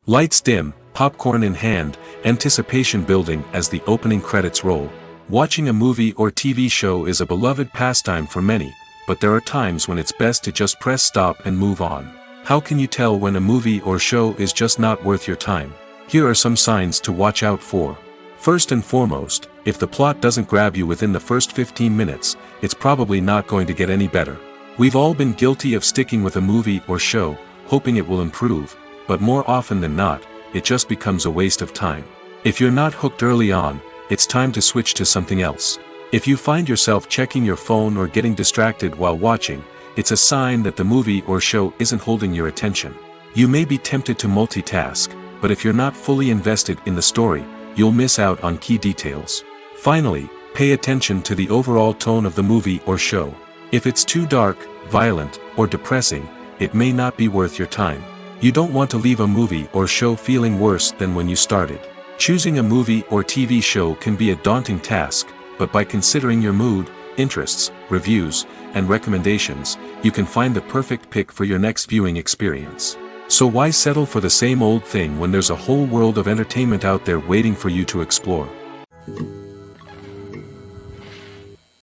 Lights dim, popcorn in hand, anticipation building as the opening credits roll. Watching a movie or TV show is a beloved pastime for many, but there are times when it's best to just press stop and move on. How can you tell when a movie or show is just not worth your time? Here are some signs to watch out for. First and foremost, if the plot doesn't grab you within the first 15 minutes, it's probably not going to get any better. We've all been guilty of sticking with a movie or show, hoping it will improve, but more often than not, it just becomes a waste of time. If you're not hooked early on, it's time to switch to something else. If you find yourself checking your phone or getting distracted while watching, it's a sign that the movie or show isn't holding your attention. You may be tempted to multitask, but if you're not fully invested in the story, you'll miss out on key details. Finally, pay attention to the overall tone of the movie or show. If it's too dark, violent, or depressing, it may not be worth your time. You don't want to leave a movie or show feeling worse than when you started. Choosing a movie or TV show can be a daunting task, but by considering your mood, interests, reviews, and recommendations, you can find the perfect pick for your next viewing experience. So why settle for the same old thing when there's a whole world of entertainment out there waiting for you to explore?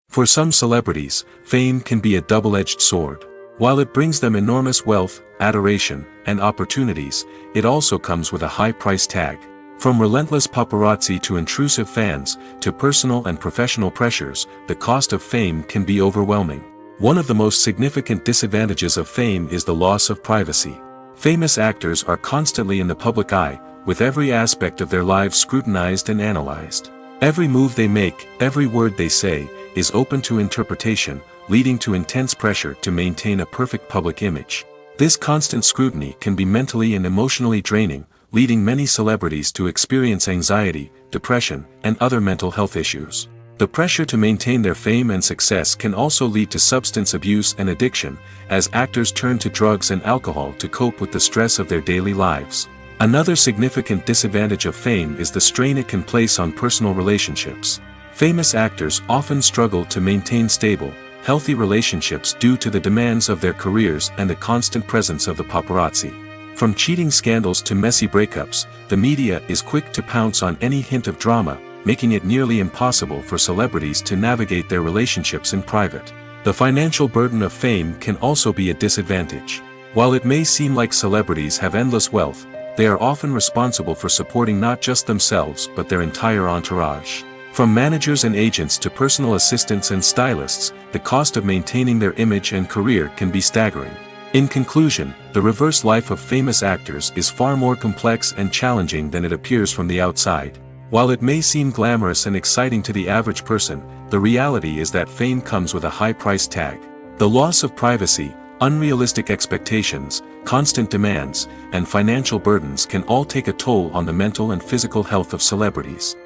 For some celebrities, fame can be a double-edged sword. While it brings them enormous wealth, adoration, and opportunities, it also comes with a high price tag. From relentless paparazzi to intrusive fans, to personal and professional pressures, the cost of fame can be overwhelming. One of the most significant disadvantages of fame is the loss of privacy. Famous actors are constantly in the public eye, with every aspect of their lives scrutinized and analyzed. Every move they make, every word they say, is open to interpretation, leading to intense pressure to maintain a perfect public image. This constant scrutiny can be mentally and emotionally draining, leading many celebrities to experience anxiety, depression, and other mental health issues. The pressure to maintain their fame and success can also lead to substance abuse and addiction, as actors turn to drugs and alcohol to cope with the stress of their daily lives. Another significant disadvantage of fame is the strain it can place on personal relationships. Famous actors often struggle to maintain stable, healthy relationships due to the demands of their careers and the constant presence of the paparazzi. From cheating scandals to messy breakups, the media is quick to pounce on any hint of drama, making it nearly impossible for celebrities to navigate their relationships in private. The financial burden of fame can also be a disadvantage. While it may seem like celebrities have endless wealth, they are often responsible for supporting not just themselves but their entire entourage. From managers and agents to personal assistants and stylists, the cost of maintaining their image and career can be staggering. In conclusion, the reverse life of famous actors is far more complex and challenging than it appears from the outside. While it may seem glamorous and exciting to the average person, the reality is that fame comes with a high price tag. The loss of privacy, unrealistic expectations, constant demands, and financial burdens can all take a toll on the mental and physical health of celebrities.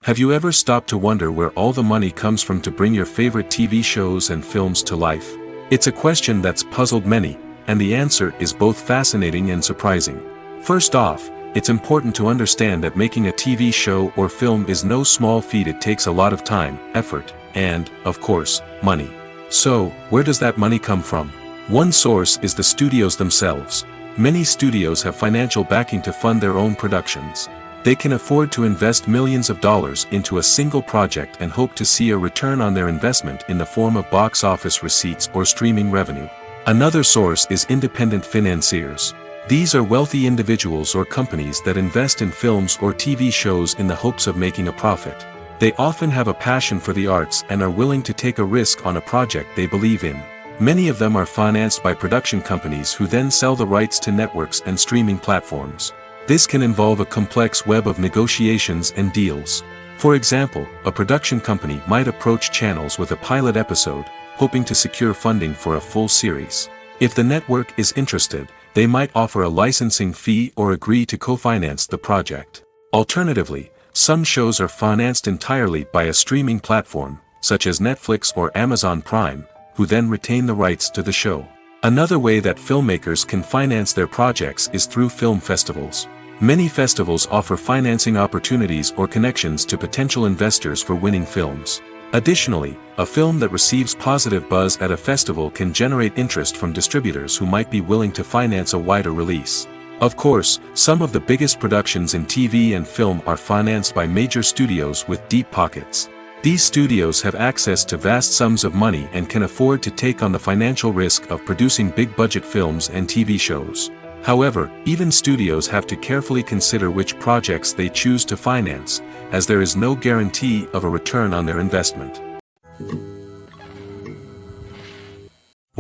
Have you ever stopped to wonder where all the money comes from to bring your favorite TV shows and films to life? It's a question that's puzzled many, and the answer is both fascinating and surprising. First off, it's important to understand that making a TV show or film is no small feat. It takes a lot of time, effort, and, of course, money. So, where does that money come from? One source is the studios themselves. Many studios have financial backing to fund their own productions. They can afford to invest millions of dollars into a single project and hope to see a return on their investment in the form of box office receipts or streaming revenue. Another source is independent financiers. These are wealthy individuals or companies that invest in films or TV shows in the hopes of making a profit. They often have a passion for the arts and are willing to take a risk on a project they believe in. Many of them are financed by production companies who then sell the rights to networks and streaming platforms. This can involve a complex web of negotiations and deals. For example, a production company might approach channels with a pilot episode, hoping to secure funding for a full series. If the network is interested, they might offer a licensing fee or agree to co-finance the project. Alternatively, some shows are financed entirely by a streaming platform, such as Netflix or Amazon Prime, who then retain the rights to the show. Another way that filmmakers can finance their projects is through film festivals. Many festivals offer financing opportunities or connections to potential investors for winning films. Additionally, a film that receives positive buzz at a festival can generate interest from distributors who might be willing to finance a wider release. Of course, some of the biggest productions in TV and film are financed by major studios with deep pockets. These studios have access to vast sums of money and can afford to take on the financial risk of producing big-budget films and TV shows. However, even studios have to carefully consider which projects they choose to finance, as there is no guarantee of a return on their investment.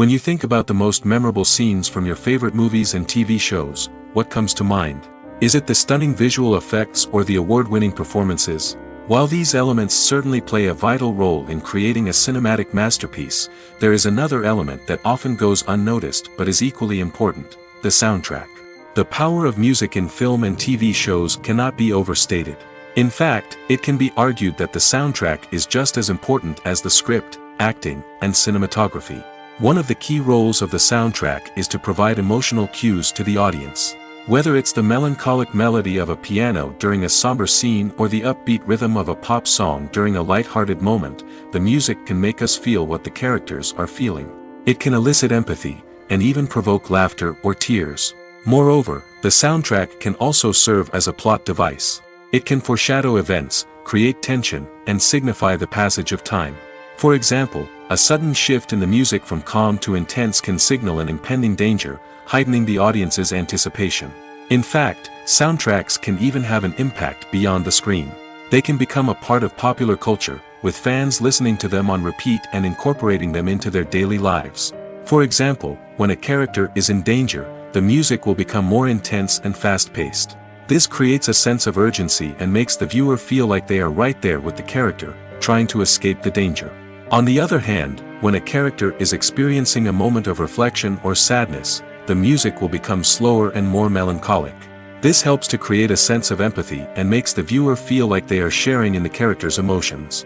When you think about the most memorable scenes from your favorite movies and TV shows, what comes to mind? Is it the stunning visual effects or the award-winning performances? While these elements certainly play a vital role in creating a cinematic masterpiece, there is another element that often goes unnoticed but is equally important: the soundtrack. The power of music in film and TV shows cannot be overstated. In fact, it can be argued that the soundtrack is just as important as the script, acting, and cinematography. One of the key roles of the soundtrack is to provide emotional cues to the audience. Whether it's the melancholic melody of a piano during a somber scene or the upbeat rhythm of a pop song during a light-hearted moment, the music can make us feel what the characters are feeling. It can elicit empathy, and even provoke laughter or tears. Moreover, the soundtrack can also serve as a plot device. It can foreshadow events, create tension, and signify the passage of time. For example, a sudden shift in the music from calm to intense can signal an impending danger, heightening the audience's anticipation. In fact, soundtracks can even have an impact beyond the screen. They can become a part of popular culture, with fans listening to them on repeat and incorporating them into their daily lives. For example, when a character is in danger, the music will become more intense and fast-paced. This creates a sense of urgency and makes the viewer feel like they are right there with the character, trying to escape the danger. On the other hand, when a character is experiencing a moment of reflection or sadness, the music will become slower and more melancholic. This helps to create a sense of empathy and makes the viewer feel like they are sharing in the character's emotions.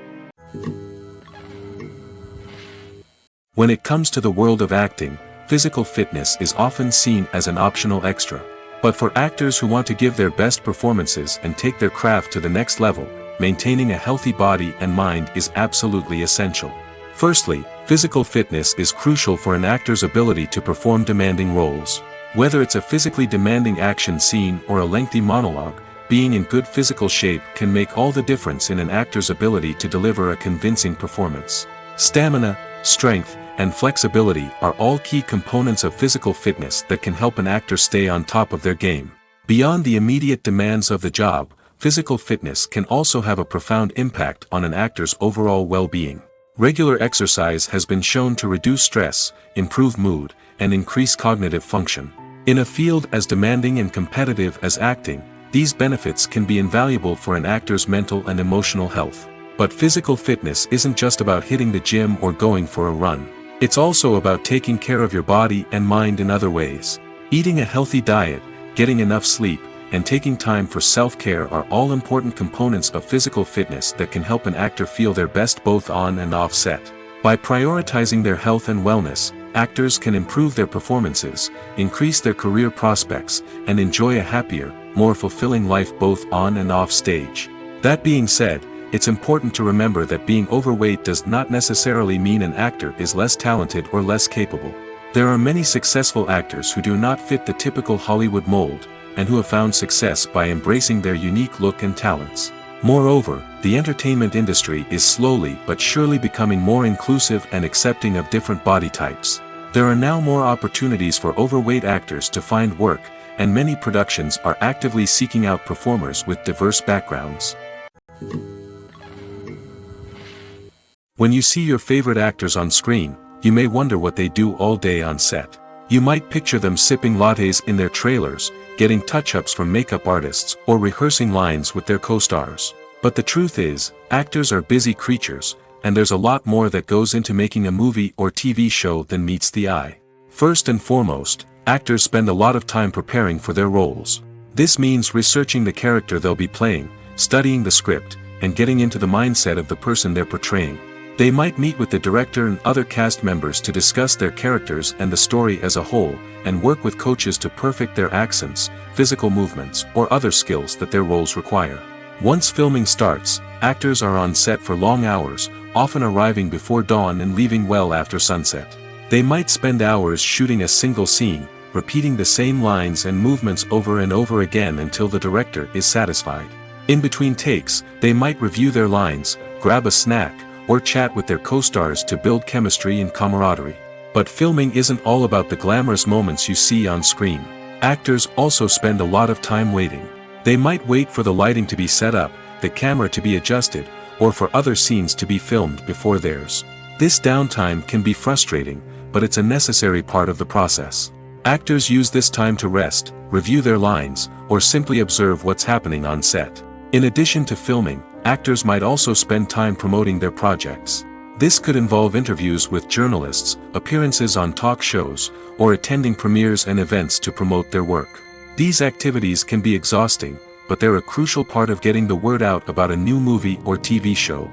When it comes to the world of acting, physical fitness is often seen as an optional extra. But for actors who want to give their best performances and take their craft to the next level, maintaining a healthy body and mind is absolutely essential. Firstly, physical fitness is crucial for an actor's ability to perform demanding roles. Whether it's a physically demanding action scene or a lengthy monologue, being in good physical shape can make all the difference in an actor's ability to deliver a convincing performance. Stamina, strength, and flexibility are all key components of physical fitness that can help an actor stay on top of their game. Beyond the immediate demands of the job, physical fitness can also have a profound impact on an actor's overall well-being. Regular exercise has been shown to reduce stress, improve mood, and increase cognitive function. In a field as demanding and competitive as acting, these benefits can be invaluable for an actor's mental and emotional health. But physical fitness isn't just about hitting the gym or going for a run. It's also about taking care of your body and mind in other ways. Eating a healthy diet, getting enough sleep, and taking time for self-care are all important components of physical fitness that can help an actor feel their best both on and off set. By prioritizing their health and wellness, actors can improve their performances, increase their career prospects, and enjoy a happier, more fulfilling life both on and off stage. That being said, it's important to remember that being overweight does not necessarily mean an actor is less talented or less capable. There are many successful actors who do not fit the typical Hollywood mold, and who have found success by embracing their unique look and talents. Moreover, the entertainment industry is slowly but surely becoming more inclusive and accepting of different body types. There are now more opportunities for overweight actors to find work, and many productions are actively seeking out performers with diverse backgrounds. When you see your favorite actors on screen, you may wonder what they do all day on set. You might picture them sipping lattes in their trailers, getting touch-ups from makeup artists, or rehearsing lines with their co-stars. But the truth is, actors are busy creatures, and there's a lot more that goes into making a movie or TV show than meets the eye. First and foremost, actors spend a lot of time preparing for their roles. This means researching the character they'll be playing, studying the script, and getting into the mindset of the person they're portraying. They might meet with the director and other cast members to discuss their characters and the story as a whole, and work with coaches to perfect their accents, physical movements, or other skills that their roles require. Once filming starts, actors are on set for long hours, often arriving before dawn and leaving well after sunset. They might spend hours shooting a single scene, repeating the same lines and movements over and over again until the director is satisfied. In between takes, they might review their lines, grab a snack, or chat with their co-stars to build chemistry and camaraderie. But filming isn't all about the glamorous moments you see on screen. Actors also spend a lot of time waiting. They might wait for the lighting to be set up, the camera to be adjusted, or for other scenes to be filmed before theirs. This downtime can be frustrating, but it's a necessary part of the process. Actors use this time to rest, review their lines, or simply observe what's happening on set. In addition to filming, actors might also spend time promoting their projects. This could involve interviews with journalists, appearances on talk shows, or attending premieres and events to promote their work. These activities can be exhausting, but they're a crucial part of getting the word out about a new movie or TV show.